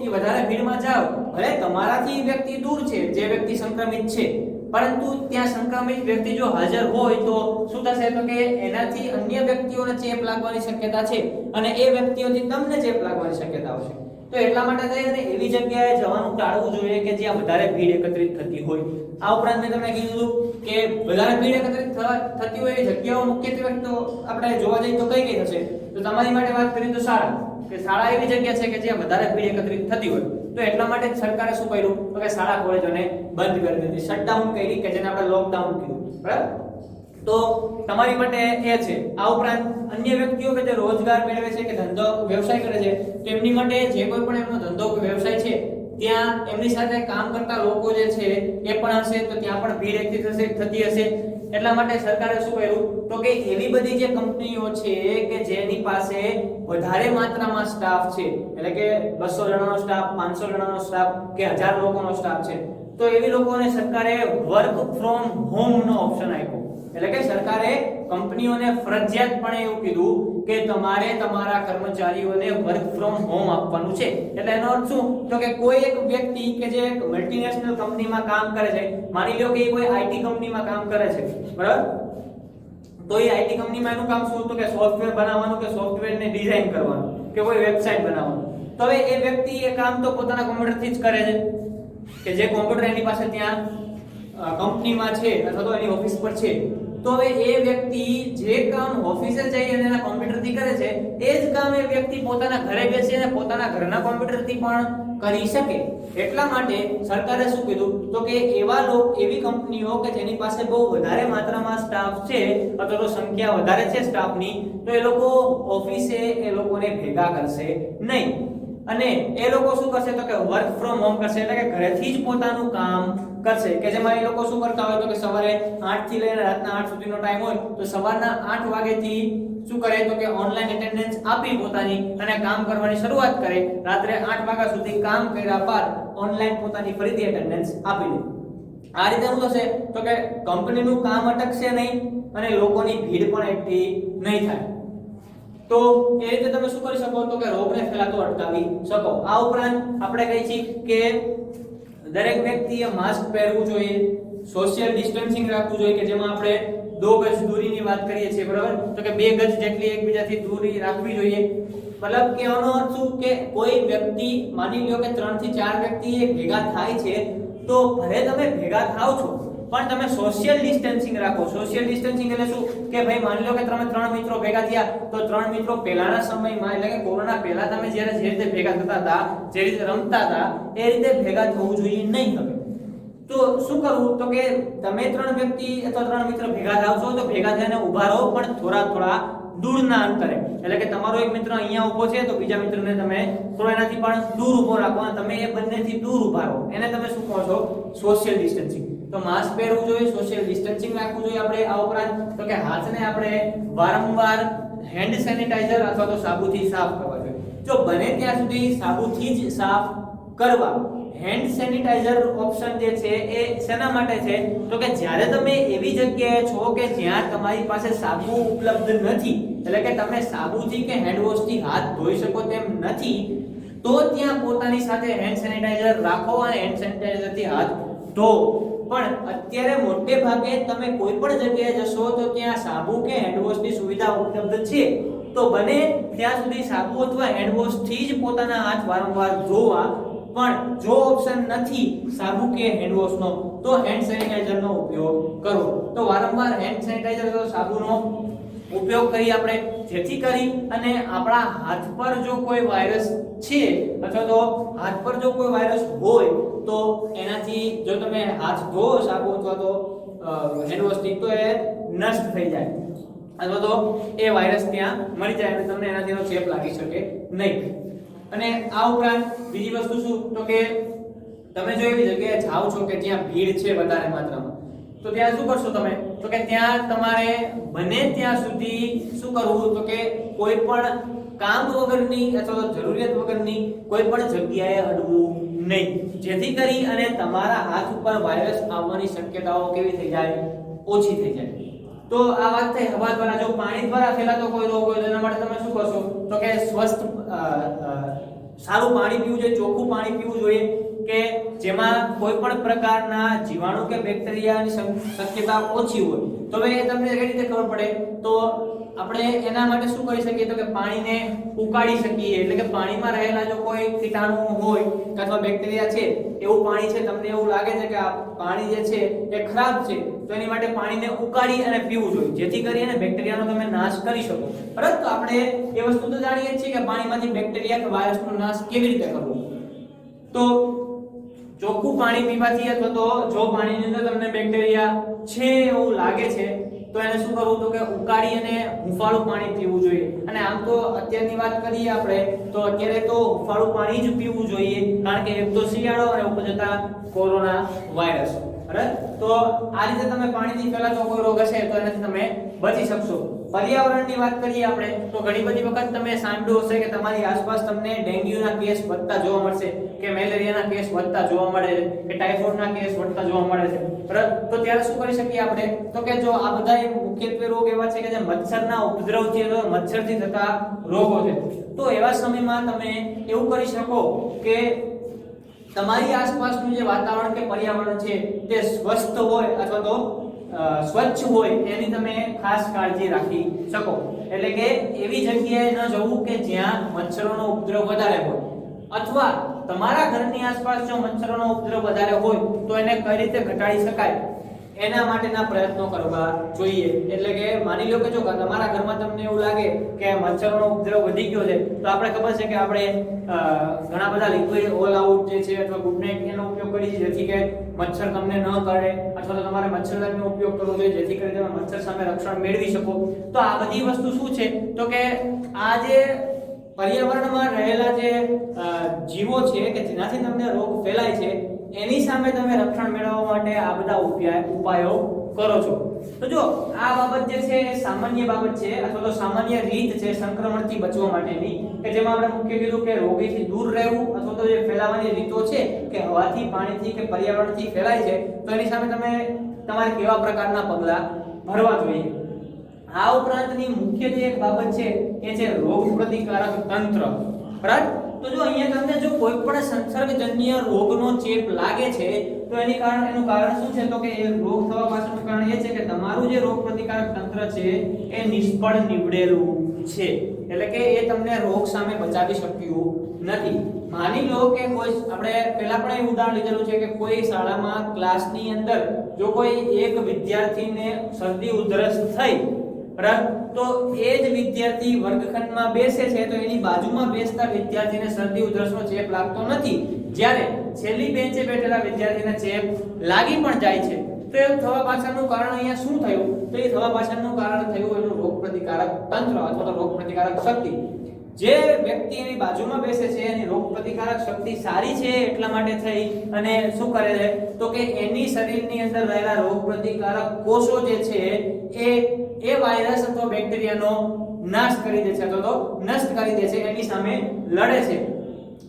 એ વધારે ભીડમાં જાવ, ભલે તમારાથી વ્યક્તિ દૂર છે જે વ્યક્તિ સંક્રમિત છે, પરંતુ ત્યાં સંક્રમિત વ્યક્તિ જો હાજર હોય તો શું થશે તો કે એનાથી અન્ય વ્યક્તિઓને ચેપ લાગવાની શક્યતા છે અને એ વ્યક્તિઓથી તમને ચેપ લાગવાની શક્યતા છે. તો એટલા માટે થઈને એવી જગ્યાએ જવાનું ટાળવું જોઈએ કે જ્યાં વધારે ભીડ એકત્રિત થતી હોય. આ ઉપરાંત મેં તમને કીધું કે વધારે ભીડ એકત્રિત થતી હોય એ જગ્યાઓ મુખ્યત્વે તો આપણે જોવા જઈએ તો કઈ થશે, તો તમારી માટે વાત કરીએ તો શાળા, કે શાળા એવી જગ્યા છે કે જ્યાં વધારે ભીડ એકત્રિત થતી હોય. તો એટલા માટે સરકારે શું કર્યું તો કે શાળા કોલેજોને બંધ કરી દીધી, શટડાઉન કરી, કે જેને આપણે લોકડાઉન કીધું. બરાબર, તો તમારી માટે એ છે. આ ઉપરાંત અન્ય વ્યક્તિઓ કે જે રોજગાર મેળવે છે કે ધંધો વ્યવસાય કરે છે, તો એમની માટે જે કોઈ પણ એમનો ધંધો કે વ્યવસાય છે ત્યાં એમની સાથે કામ કરતા લોકો જે છે એ પણ હશે, તો ત્યાં પણ ભીડ એકઠી થતી હશે. એટલા માટે સરકારે શું કર્યું તો કે એવી બધી જે કંપનીઓ છે કે જેની પાસે વધારે માત્રામાં સ્ટાફ છે, એટલે કે 200 જણાનો સ્ટાફ, 500 જણાનો સ્ટાફ કે 1000 લોકોનો સ્ટાફ છે, તો એવી લોકોને સરકારે વર્ક ફ્રોમ હોમ નો ઓપ્શન આપ્યો. એટલે કે સરકારે કંપનીઓને ફરજિયાતપણે એવું કીધું કે તમારે તમારા કર્મચારીઓને વર્ક ફ્રોમ હોમ આપવાનું છે. એટલે એનો અર્થ શું તો કે કોઈ એક વ્યક્તિ કે જે એક મલ્ટીનેશનલ કંપનીમાં કામ કરે છે, માની લો કે એ કોઈ આઈટી કંપનીમાં કામ કરે છે, બરાબર, તો એ આઈટી કંપનીમાં એનું કામ શું તો કે સોફ્ટવેર બનાવવાનું કે સોફ્ટવેરને ડિઝાઇન કરવાનું કે કોઈ વેબસાઈટ બનાવવાનું. તો હવે એ વ્યક્તિ એ કામ તો પોતાના કોમ્પ્યુટરથી જ કરે છે, કે જે કોમ્પ્યુટર એની પાસે ત્યાં કંપનીમાં છે અથવા તો એની ઓફિસ પર છે. તો હવે એ વ્યક્તિ જે કામ ઓફિસે જઈ અને એના કોમ્પ્યુટરથી કરે છે એ જ કામ એ વ્યક્તિ પોતાના ઘરે બેસીને પોતાના ઘરના કોમ્પ્યુટરથી પણ કરી શકે. એટલા માટે સરકારે શું કીધું તો કે એવી કંપનીઓ કે જેની પાસે બહુ વધારે માત્રામાં સ્ટાફ છે અથવા તો સંખ્યા વધારે છે સ્ટાફની, તો એ લોકો ઓફિસે એ લોકોને ભેગા કરશે નહીં અને એ લોકો શું કરશે તો કે વર્ક ફ્રોમ હોમ કરશે, એટલે કે ઘરેથી જ પોતાનું કામ કરશે. કે જેમાં એ લોકો શું કરતા હોય તો કે સવારે 8 થી લઈને રાતના 8 સુધીનો ટાઈમ હોય, તો સવારના 8 વાગ્યાથી શું કરે તો કે ઓનલાઈન એટેન્ડન્સ આપી પોતાની અને કામ કરવાની શરૂઆત કરે. રાત્રે 8 વાગ્યા સુધી કામ કર્યા બાદ ઓનલાઈન પોતાની ફરીથી એટેન્ડન્સ આપી દે. આ રીતે શું થશે તો કે કંપનીનું કામ અટકશે નહીં અને લોકોની ભીડ પણ એટલી નહીં થાય. તો એ રીતે તમે શું કરી શકો તો કે રોગને ફેલાતો અટકાવી શકો. આ ઉપરાંત આપણે કહી છીએ કે દરેક વ્યક્તિએ માસ્ક પહેરવું જોઈએ, સોશિયલ ડિસ્ટન્સિંગ રાખવું જોઈએ, કે જેમાં આપણે 2 ગજ દૂરીની વાત કરીએ છીએ, બરાબર, તો કે 2 ગજ જેટલી એકબીજાથી દૂરી રાખવી જોઈએ. મતલબ કે આનો અર્થ શું કે કોઈ વ્યક્તિ માની લો કે 3 થી 4 વ્યક્તિ ભેગા થાય છે, તો ભલે તમે ભેગા થાવ છો પણ તમે સોશિયલ ડિસ્ટન્સિંગ રાખો. સોશિયલ ડિસ્ટન્સિંગ એટલે શું કે ભાઈ માની લો કે તમે 3 મિત્રો ભેગા થયા, તો 3 મિત્રો પહેલાના સમયમાં એટલે કે કોરોના પહેલા તમે જે રીતે ભેગા થતા હતા, જે રીતે રમતા હતા, એ રીતે ભેગા થવું જોઈએ નહીં. હવે તો શું કરવું તો કે તમે 3 વ્યક્તિ અથવા 3 મિત્ર ભેગા થાવ છો તો ભેગા થઈને ઊભા રહો, પણ થોડા દૂરના અંતરે. એટલે કે તમારો એક મિત્ર અહીંયા ઊભો છે તો બીજા મિત્રને તમે થોડો એનાથી પણ દૂર ઊભો રાખો અને તમે એ બંનેથી દૂર ઊભા રહો. એને તમે શું કહો છો સોશિયલ ડિસ્ટન્સિંગ. તો માસ્ક પહેરવું જોઈએ, સોશિયલ ડિસ્ટન્સિંગ રાખવું જોઈએ આપણે. આ ઉપરાંત તો કે હાથને આપણે વારંવાર હેન્ડ સેનિટાઈઝર અથવા તો સાબુથી સાફ કરવા જોઈએ. જો બને ત્યાં સુધી સાબુથી જ સાફ કરવા. હેન્ડ સેનિટાઈઝર ઓપ્શન જે છે એ શેના માટે છે તો કે જ્યારે તમે એવી જગ્યાએ છો કે જ્યાં તમારી પાસે સાબુ ઉપલબ્ધ નથી, એટલે કે તમે સાબુથી કે હેન્ડ વોશથી હાથ ધોઈ શકો તેમ નથી, તો ત્યાં પોતાની સાથે હેન્ડ સેનિટાઈઝર રાખો અને હેન્ડ સેનિટાઈઝરથી હાથ ધો. પણ અત્યારે મોટે ભાગે તમે કોઈ પણ જગ્યાએ જશો તો ત્યાં સાબુ કે હેન્ડ વોશની સુવિધા ઉપલબ્ધ છે, તો બને ત્યાં સુધી સાબુ અથવા હેન્ડ વોશથી જ પોતાના હાથ વારંવાર ધોવા. પણ જો ઓપ્શન નથી સાબુ કે હેન્ડ વોશનો, તો હેન્ડ સેનિટાઈઝરનો ઉપયોગ કરો. તો વારંવાર હેન્ડ સેનિટાઈઝર અથવા સાબુનો ઉપયોગ કરીએ આપણે, જેથી કરી અને આપણા હાથ પર જો કોઈ વાયરસ છે અથવા તો હાથ પર જો કોઈ વાયરસ હોય તો એનાથી જો તમે હાથ ધોવો સાબુ અથવા તો હેન્ડ વોશથી તો એ નષ્ટ થઈ જાય અથવા તો એ વાયરસ ત્યાં મરી જાય અને તમને એનાથીનો ચેપ લાગી શકે નહીં. અને આ ઉપરાંત બીજી વસ્તુ શું તો કે તમે જો એવી જગ્યાએ જાઓ છો કે જ્યાં ભીડ છે વધારે માત્રામાં તો ત્યાં શું કરશો તમે તો કે ત્યાં તમારે બને ત્યાં સુધી શું કરવું તો કે કોઈ પણ કામ વગરની અથવા તો જરૂરિયાત વગરની કોઈ પણ જગ્યાએ અડવું નહીં, જેથી કરી અને તમારા હાથ ઉપર વાયરસ આવવાની શક્યતાઓ કેવી થઈ જાય, ઓછી થઈ જાય. તો આ વાત થઈ હવા દ્વારા. જો પાણી દ્વારા ફેલાતો કોઈ રોગ હોય તો એના માટે તમે શું કરશો તો કે સ્વસ્થ સારું પાણી પીવું જોઈએ, ચોખ્ખું પાણી પીવું જોઈએ કે જેમાં કોઈ પણ પ્રકારના જીવાણુ કે બેક્ટેરિયાની શક્યતા ઓછી હોય. તો હવે તમને કઈ રીતે ખબર પડે તો આપણે એના માટે શું કરી શકીએ તો કે પાણીને ઉકાળી શકીએ, એટલે કે પાણીમાં રહેલા જો કોઈ કીટાણુ હોય અથવા બેક્ટેરિયા છે એવું પાણી છે, તમને એવું લાગે છે કે આ પાણી જે છે એ ખરાબ છે તો એની માટે પાણીને ઉકાળી અને પીવું જોઈએ, જેથી કરીને બેક્ટેરિયાનો તમે નાશ કરી શકો. બરાબર, તો આપણે એ વસ્તુ તો જાણીએ છીએ કે પાણીમાંથી બેક્ટેરિયા કે વાયરસનો નાશ કેવી રીતે કરવો. તો ચોખ્ખું પાણી પીવાથી અથવા તો જો પાણીની અંદર તમને બેક્ટેરિયા છે એવું લાગે છે તો એને શું કરવું તો કે ઉકાળી અને હુંફાળું પાણી પીવું જોઈએ. અને આમ તો અત્યારની વાત કરીએ આપણે તો અત્યારે તો હુંફાળું પાણી જ પીવું જોઈએ, કારણ કે એક તો શિયાળો અને ઉપર જતા કોરોના વાયરસ. બરાબર, તો આ રીતે તમે પાણીથી ફેલાતો કોઈ રોગ હશે તો એનાથી તમે બચી શકશો. પર્યાવરણની વાત કરીએ આપણે તો ઘણી બધી વખત તમે સાંભળ્યું હશે કે તમારી આસપાસ તમને ડેન્ગ્યુના કેસ વધતા જોવા મળશે કે મેલેરિયાના કેસ વધતા જોવા મળે છે કે ટાઇફોઇડના કેસ વધતા જોવા મળે છે. બરાબર, તો ત્યારે શું કરી શકીએ આપણે તો કે જો આ બધા મુખ્યત્વે રોગ એવા છે કે જે મચ્છરના ઉપદ્રવથી અથવા મચ્છરથી થતા રોગો છે, તો એવા સમયમાં તમે એવું કરી શકો કે તમારી આસપાસનું જે વાતાવરણ કે પર્યાવરણ છે તે સ્વસ્થ હોય અથવા તો સ્વચ્છ હોય એની તમે ખાસ કાળજી રાખી શકો. એટલે કે એવી જગ્યાએ ન જવું કે જ્યાં મચ્છરોનો ઉપદ્રવ વધારે હોય, અથવા તમારા ઘરની આસપાસ જો મચ્છરોનો ઉપદ્રવ વધારે હોય તો એને કઈ રીતે ઘટાડી શકાય એના માટેના પ્રયત્નો કરવા જોઈએ. એટલે કે માની લો કે જો તમારા ઘરમાં તમને એવું લાગે કે મચ્છરોનો ઉપદ્રવ વધી ગયો છે તો આપણે ખબર છે કે આપણે ઘણા બધા લિક્વિડ ઓલ આઉટ જે છે અથવા ગુડ નાઇટ એનો ઉપયોગ કરીએ છીએ, જેથી કે મચ્છર તમને ન કરડે, અથવા તો તમારે મચ્છરદાનીનો ઉપયોગ કરવો જોઈએ જેથી કરીને તમે મચ્છર સામે રક્ષણ મેળવી શકો. તો આ બધી વસ્તુ શું છે તો કે આ જે પર્યાવરણમાં રહેલા જે જીવો છે કે જેનાથી તમને રોગ ફેલાય છે એની સામે તમે રક્ષણ મેળવવા માટે આ બધા ઉપાયો કરો છો. તો જો આ બાબત જે છે એ સામાન્ય બાબત છે અથવા તો સામાન્ય રીત છે સંક્રમણથી બચવા માટેની, કે જેમાં આપણે મુખ્ય કીધું કે રોગીથી દૂર રહેવું અથવા તો જે ફેલાવાની રીતો છે કે હવાથી, પાણીથી કે પર્યાવરણથી ફેલાય છે તો એની સામે તમારે કેવા પ્રકારના પગલાં ભરવા જોઈએ. આ ઉપરાંતની મુખ્ય જે એક બાબત છે એ છે રોગ પ્રતિકારક તંત્ર. બરાબર, તો જો અહીંયા તમને જો કોઈ પણ સંસર્ગજન્ય રોગનો ચેપ લાગે છે તો એનું કારણ શું છે તો કે એ રોગ થવા પાછળનું કારણ એ છે કે તમારું જે રોગ પ્રતિકારક તંત્ર છે એ નિષ્ફળ નીવડેલું છે, એટલે કે એ તમને રોગ સામે બચાવી શક્યું નથી. માની લો કે કોઈ આપણે પહેલા પણ એવું ઉદાહરણ લીધેલું છે કે કોઈ શાળામાં ક્લાસની અંદર જો કોઈ એક વિદ્યાર્થીને શરદી ઉધરસ થઈ, બરાબર, તો એ જ વિદ્યાર્થી વર્ગખંડમાં બેસે છે તો એની બાજુમાં બેસતા વિદ્યાર્થીને શરદી ઉધરસનો ચેપ લાગતો નથી, જ્યારે છેલ્લી બેન્ચે બેઠેલા વિદ્યાર્થીને ચેપ લાગી પણ જાય છે. તો એ થવા પાછળનું કારણ અહીંયા શું થયું તો એ થવા પાછળનું કારણ થયું એનું રોગ પ્રતિકારક તંત્ર અથવા તો રોગ પ્રતિકારક શક્તિ. જે વ્યક્તિ એની બાજુમાં બેસે છે એની રોગ પ્રતિકારક શક્તિ સારી છે એટલા માટે થઈ અને શું કરે છે તો કે એની શરીરની અંદર રહેલા રોગ પ્રતિકારક કોષો જે છે એ વાયરસ અથવા બેક્ટેરિયાનો નાશ કરી દે છે અથવા તો નષ્ટ કરી દે છે, એની સામે લડે છે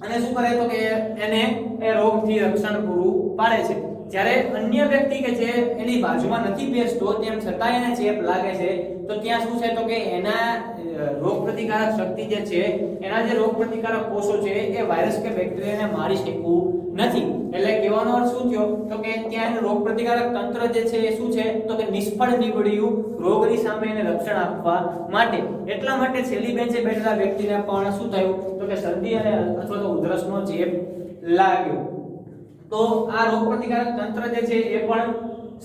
અને શું કરે તો કે એને એ રોગથી રક્ષણ પૂરું પાડે છે. જ્યારે અન્ય વ્યક્તિ કે જે એની બાજુમાં નથી બેસતો તેમ છતાં એને ચેપ લાગે છે તો ત્યાં શું છે તો કે એના રોગ પ્રતિકારક શક્તિ જે છે એના જે રોગ પ્રતિકારક કોષો છે એ વાયરસ કે બેક્ટેરિયાને મારી શકવું નથી. એટલે કહેવાનો અર્થ શું થયો તો કે ત્યાં રોગ પ્રતિકારક તંત્ર જે છે એ શું છે તો કે નિષ્ફળ નીવડ્યું રોગની સામે એને રક્ષણ આપવા માટે. એટલા માટે છેલ્લી બેન્ચે બેઠેલા વ્યક્તિને પણ શું થયું તો કે શરદી અને અથવા તો ઉધરસનો ચેપ લાગ્યો. તો આ રોગ પ્રતિકારક તંત્ર જે છે એ પણ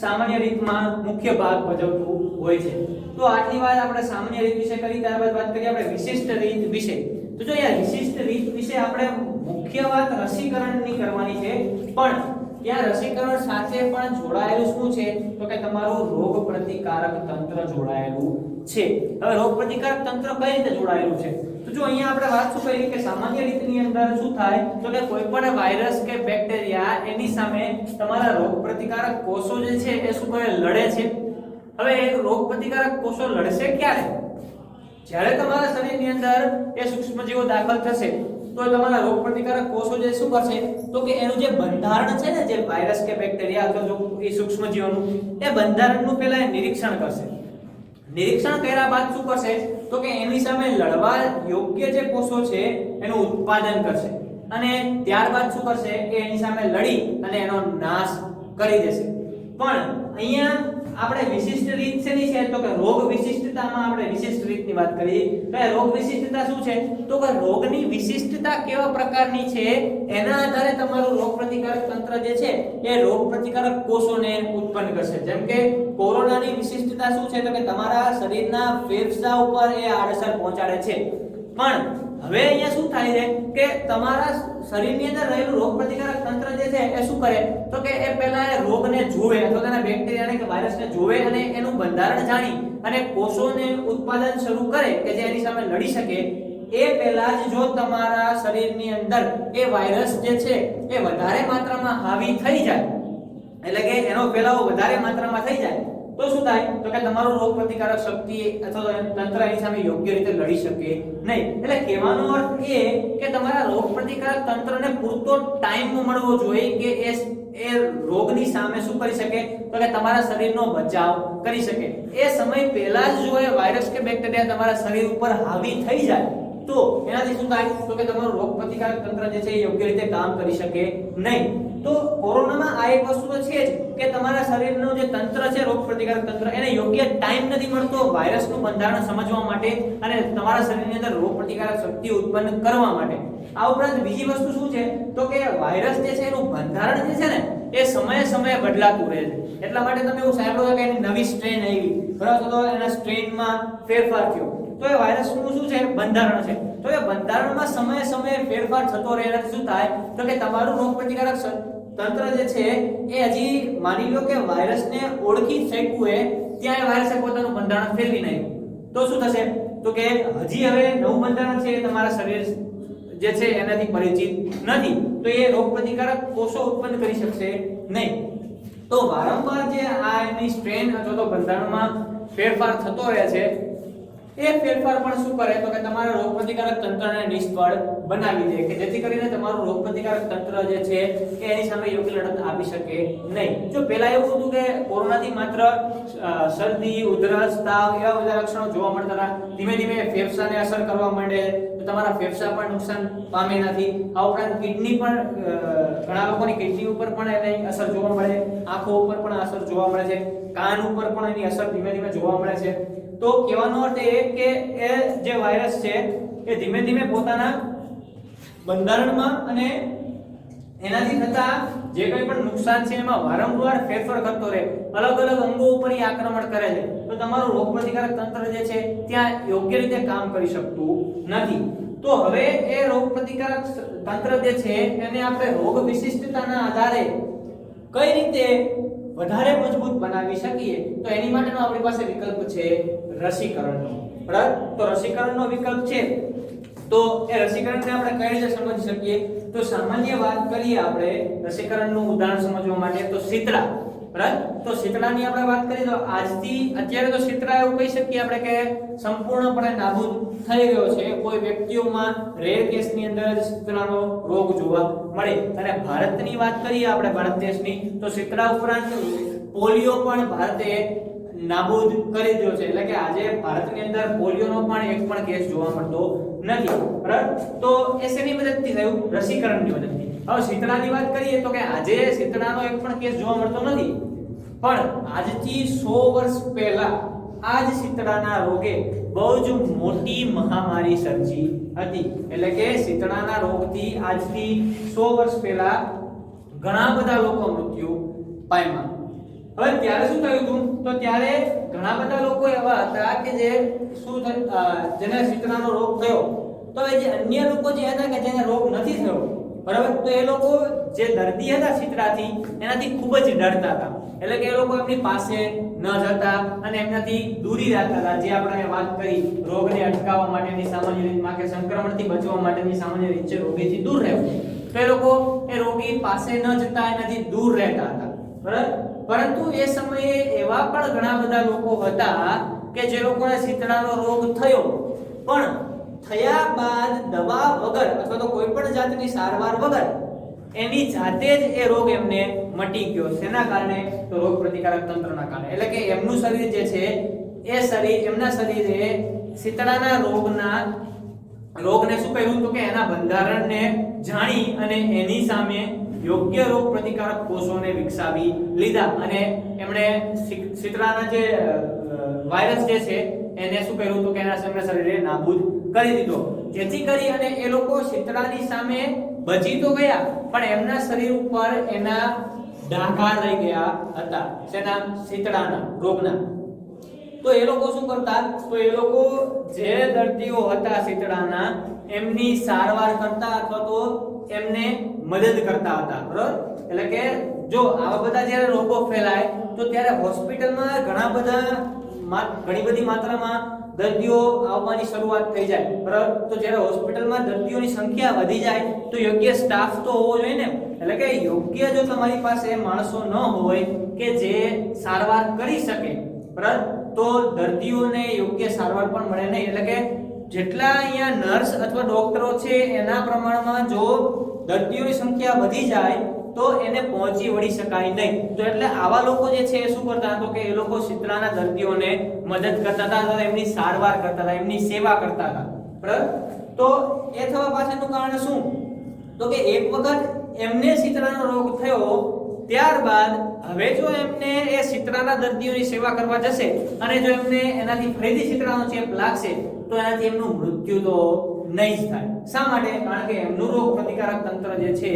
સામાન્ય રીતમાં મુખ્ય ભાગ ભજવતું હોય છે. તો આટલી વાત આપણે સામાન્ય રીત વિશે કરી. ત્યારબાદ વાત કરીએ આપણે વિશિષ્ટ રીત વિશે. તો જો અહીંયા વિશિષ્ટ રીત વિશે આપણે મુખ્ય વાત રસીકરણની કરવાની છે, પણ ત્યાં રસીકરણ સાથે પણ જોડાયેલું શું છે તો કે તમારું રોગ પ્રતિકારક તંત્ર જોડાયેલું છે. હવે રોગ પ્રતિકારક તંત્ર કઈ રીતે જોડાયેલું છે? તો જો અહીંયા આપણે વાત શું કરી કે સામાન્ય રીતની અંદર શું થાય તો કે કોઈ પણ વાયરસ કે બેક્ટેરિયા એની સામે તમારા રોગ પ્રતિકારક કોષો જે છે એ શું કરે, લડે છે. હવે એ રોગ પ્રતિકારક કોષો લડશે ક્યારે? જ્યારે તમારા શરીરની અંદર એ સૂક્ષ્મજીવો દાખલ થશે તો તમારા રોગ પ્રતિકારક કોષો જે શું કરશે તો કે એનું જે બંધારણ છે ને, જે વાયરસ કે બેક્ટેરિયા અથવા જો એ સૂક્ષ્મજીવોનું એ બંધારણનું પહેલા નિરીક્ષણ કરશે. નિરીક્ષણ કર્યા બાદ શું કરશે તો કે એની સામે લડવા યોગ્ય જે કોષો છે એનું ઉત્પાદન કરશે, અને ત્યારબાદ શું કરશે કે એની સામે લડી અને એનો નાશ કરી દેશે. પણ અહીંયા આપણે વિશિષ્ટ રીત શેની છે તો કે રોગ વિશિષ્ટતામાં આપણે વિશિષ્ટ રીતની વાત કરીએ. તો એ રોગ વિશિષ્ટતા શું છે તો કે રોગની વિશિષ્ટતા કેવા પ્રકારની છે એના આધારે તમારું રોગ પ્રતિકારક તંત્ર જે છે એ રોગ પ્રતિકારક કોષોને ઉત્પન્ન કરશે. જેમ કે કોરોનાની વિશિષ્ટતા શું છે તો કે તમારા શરીરના ફેફસા ઉપર એ આડઅસર પહોંચાડે છે. પણ હવે અહીંયા શું થાય છે કે તમારા શરીરની અંદર રહેલું રોગ પ્રતિકારક તંત્ર જે છે એ શું કરે તો કે એ પહેલા એ રોગને જોવે અથવા તેના બેક્ટેરિયાને કે વાયરસને જોવે અને એનું બંધારણ જાણી અને કોષોને ઉત્પાદન શરૂ કરે કે જે એની સામે લડી શકે. એ પહેલા જ જો તમારા શરીરની અંદર એ વાયરસ જે છે એ વધારે માત્રામાં હાવી થઈ જાય, એટલે કે એનો ફેલાવો વધારે માત્રામાં થઈ જાય તો શું થાય તો કે તમારું રોગ પ્રતિકારક શક્તિ અથવા તંત્ર એની સામે યોગ્ય રીતે લડી શકે નહીં. એટલે કહેવાનો અર્થ એ કે તમારા રોગ પ્રતિકારક તંત્રને પૂરતો ટાઈમ મળવો જોઈએ કે એ રોગની સામે શું કરી શકે તો કે તમારા શરીરનો બચાવ કરી શકે. એ સમય પહેલા જ જો એ વાયરસ કે બેક્ટેરિયા તમારા શરીર ઉપર હાવી થઈ જાય તો એનાથી શું થાય તો કે તમારું રોગ પ્રતિકારક તંત્ર જે છે એ યોગ્ય રીતે કામ કરી શકે નહીં. તો કોરોનામાં આ એક વસ્તુ તો છે જ કે તમારા શરીરનું જે તંત્ર છે રોગ પ્રતિકારક તંત્ર એને યોગ્ય ટાઈમ નથી મળતો વાયરસનું બંધારણ સમજવા માટે અને તમારા શરીરની અંદર રોગ પ્રતિકારક શક્તિ ઉત્પન્ન કરવા માટે. આ ઉપરાંત બીજી વસ્તુ શું છે તો કે વાયરસ જે છે એનું બંધારણ જે છે ને એ સમયે સમયે બદલાતું રહે છે. એટલા માટે તમે એવું સાંભળ્યું કે એની નવી સ્ટ્રેન આવી, બરાબર, તો એના સ્ટ્રેનમાં ફેરફાર થયો. તો એ વાયરસનું શું છે બંધારણ છે. તો એ બંધારણમાં સમયે સમયે ફેરફાર થતો રહે એનાથી શું થાય તો કે તમારું રોગ પ્રતિકારક તંત્ર જે છે એ હજી માની લો કે વાયરસને ઓળખી શક્યું હોય ત્યાં એ વાયરસે પોતાનું બંધારણ ફેરવી નાખ્યું તો શું થશે તો કે હજી હવે નવું બંધારણ છે એ તમારા શરીર જે છે એનાથી પરિચિત નથી, તો એ રોગ પ્રતિકારક કોષો ઉત્પન્ન કરી શકશે નહીં. તો વારંવાર જે આ એની સ્ટ્રેન અથવા તો બંધારણમાં ફેરફાર થતો રહે છે એ ફેરફાર પણ શું કરે તો કે તમારા રોગ પ્રતિકારક તંત્રને નિષ્ફળ બનાવી દે કે જેથી કરીને તમારું રોગ પ્રતિકારક તંત્ર જે છે એ એની સામે યોગ્ય લડત આપી શકે નહીં. જો પહેલા એવું હતું કે કોરોનાથી માત્ર શરદી, ઉધરસ, તાવ એવા બધા લક્ષણો જોવા મળતા હતા, ધીમે ધીમે ફેફસાને અસર કરવા માંડે તો તમારા ફેફસા પણ નુકસાન પામે નથી. આ ઉપરાંત કિડની પણ ઘણા લોકોની કિડની ઉપર પણ એની અસર જોવા મળે, આંખો ઉપર પણ અસર જોવા મળે છે, કાન ઉપર પણ એની અસર ધીમે ધીમે જોવા મળે છે. તો કહેવાનો અર્થ એ કે એ જે વાયરસ છે એ ધીમે ધીમે પોતાના બંધારણમાં અને એનાથી થતા જે કંઈ પણ નુકસાન છે એમાં વારંવાર ફેરફાર કરતો રહે, અલગ અલગ અંગો ઉપર આક્રમણ કરે છે તો તમારું રોગ પ્રતિકારક તંત્ર જે છે ત્યાં યોગ્ય રીતે કામ કરી શકતું નથી. તો હવે એ રોગ પ્રતિકારક તંત્ર જે છે એને આપણે રોગ વિશિષ્ટતાના આધારે કઈ રીતે વધારે મજબૂત બનાવી શકીએ તો એની માટેનો આપણી પાસે વિકલ્પ છે રસીકરણનો. બરાબર, તો રસીકરણનો વિકલ્પ છે તો એ રસીકરણને આપણે કઈ રીતે સમજી શકીએ તો સામાન્ય વાત કરીએ આપણે રસીકરણનું ઉદાહરણ સમજવા માટે તો શીતળા. બરાબર, તો શીતળાની આપણે વાત કરીએ તો આજથી અત્યારે તો શીતળા એવું કહી શકીએ આપણે કે સંપૂર્ણપણે નાબૂદ થઈ ગયો છે. કોઈ વ્યક્તિઓમાં રેર કેસની અંદર શીતળાનો રોગ જોવા મળે. અને ભારતની વાત કરીએ આપણે ભારત દેશની તો શીતળા ઉપરાંત પોલિયો પણ ભારતે નાબૂદ કરી દીધો છે. એટલે કે આજે ભારતની અંદર પોલિયોનો પણ એક પણ કેસ જોવા મળતો નથી. બરાબર, તો એ શેની મદદથી થયું? રસીકરણની મદદથી. હવે શીતળાની વાત કરીએ તો કે આજે શીતળાનો એક પણ કેસ જોવા મળતો નથી, પણ આજથી 100 વર્ષ પહેલા આ જ શીતળાના રોગે બહુ જ મોટી મહામારી સર્જી હતી. એટલે કે શીતળાના રોગથી આજથી 100 વર્ષ પહેલા ઘણા બધા લોકો મૃત્યુ પામ્યા. હવે ત્યારે શું થયું હતું તો ત્યારે ઘણા બધા લોકો એવા હતા કે જે જેને શીતળાનો રોગ થયો, તો હવે જે અન્ય લોકો જે હતા કે જેને રોગ નથી થયો, બરાબર, તો એ લોકો જે દર્દી હતા શીતળાથી એનાથી ખૂબ જ ડરતા હતા. એટલે કે એ લોકો એમની પાસે ન જતા અને એમનાથી દૂરી રાખતા હતા. જે આપણે વાત કરી રોગને અટકાવવા માટેની સામાન્ય રીતમાં કે સંક્રમણથી બચવા માટેની સામાન્ય રીત છે રોગીથી દૂર રહેવું. તો એ લોકો એ રોગી પાસે ન જતા, એનાથી દૂર રહેતા હતા, બરાબર. પરંતુ એ સમયે એવા પણ ઘણા બધા લોકો હતા કે જે લોકોને શીતળાનો રોગ થયો, પણ થયા બાદ દવા વગર અથવા તો કોઈ પણ જાતની સારવાર વગર એની જાતે જ એ રોગ એમને મટી ગયો. શેના કારણે? તો રોગ પ્રતિકારક તંત્રના કારણે. એટલે કે એમનું શરીર જે છે એ એમના શરીરે શીતળાના રોગને શું કર્યું તો કે એના બંધારણને જાણી અને એની સામે યોગ્ય રોગ પ્રતિકારક કોષોને વિકસાવી લીધા અને એમણે શીતળાના જે વાયરસ જે છે એને શું કર્યું તો કે એના શરીરે નાબૂદ કરી દીધો. જેથી કરી અને એ લોકો શીતળાની સામે બચી તો ગયા, પણ એમના શરીર ઉપર એના ડાઘા રહી ગયા હતા. શેના? શીતળાના રોગના. તો એ લોકો શું કરતા? તો એ લોકો જે દર્દીઓ હતા શીતળાના એમની સારવાર કરતા અથવા તો એમને મદદ કરતા હતા, બરાબર. એટલે કે જો આવા બધા જ્યારે રોગો ફેલાય તો ત્યારે હોસ્પિટલમાં ઘણી બધી માત્રામાં દર્દીઓ આવવાની શરૂઆત થઈ જાય, બરાબર. તો જ્યારે હોસ્પિટલમાં દર્દીઓની સંખ્યા વધી જાય તો યોગ્ય સ્ટાફ તો હોવો જોઈએ ને. એટલે કે યોગ્ય જો તમારી પાસે માણસો ન હોય કે જે સારવાર કરી શકે, બરાબર, તો દર્દીઓને યોગ્ય સારવાર પણ મળે નહીં. એટલે કે જેટલા અહીંયા નર્સ અથવા ડોક્ટરો છે એના પ્રમાણમાં જો દર્દીઓની સંખ્યા વધી જાય તો એને પહોંચી વળી શકાય નહીં. તો એટલે આવા લોકો જે છે એ શું કરતા? તો કે એ લોકો શીતળાના દર્દીઓને મદદ કરતા હતા અથવા એમની સારવાર કરતા હતા, એમની સેવા કરતા હતા, બરાબર. તો એ થવા પાછળનું કારણ શું? તો કે એક વખત એમને શીતળાનો રોગ થયો, ત્યારબાદ હવે જો એમને એ શીતળાના દર્દીઓની સેવા કરવા જશે અને જો એમને એનાથી ફરીથી શીતળાનો ચેપ લાગશે તો એનાથી એમનું મૃત્યુ તો નહીં જ થાય. શા માટે? કારણ કે એમનું રોગ પ્રતિકારક તંત્ર જે છે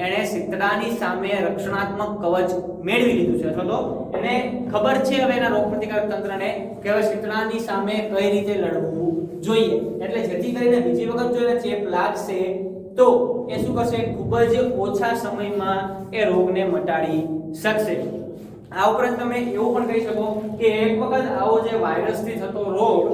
એને શીતળાની સામે રક્ષણાત્મક કવચ મેળવી લીધું છે, અથવા તો એને ખબર છે હવે એના રોગ પ્રતિકારક તંત્રને કે હવે શીતળાની સામે કઈ રીતે લડવું જોઈએ. એટલે જેથી કરીને બીજી વખત જો એને ચેપ લાગશે તો એ શું કરશે? ખૂબ જ ઓછા સમયમાં એ રોગને મટાડી શકશે. આ ઉપરાંત તમે એવું પણ કહી શકો કે એક વખત આવો જે વાયરસથી થતો રોગ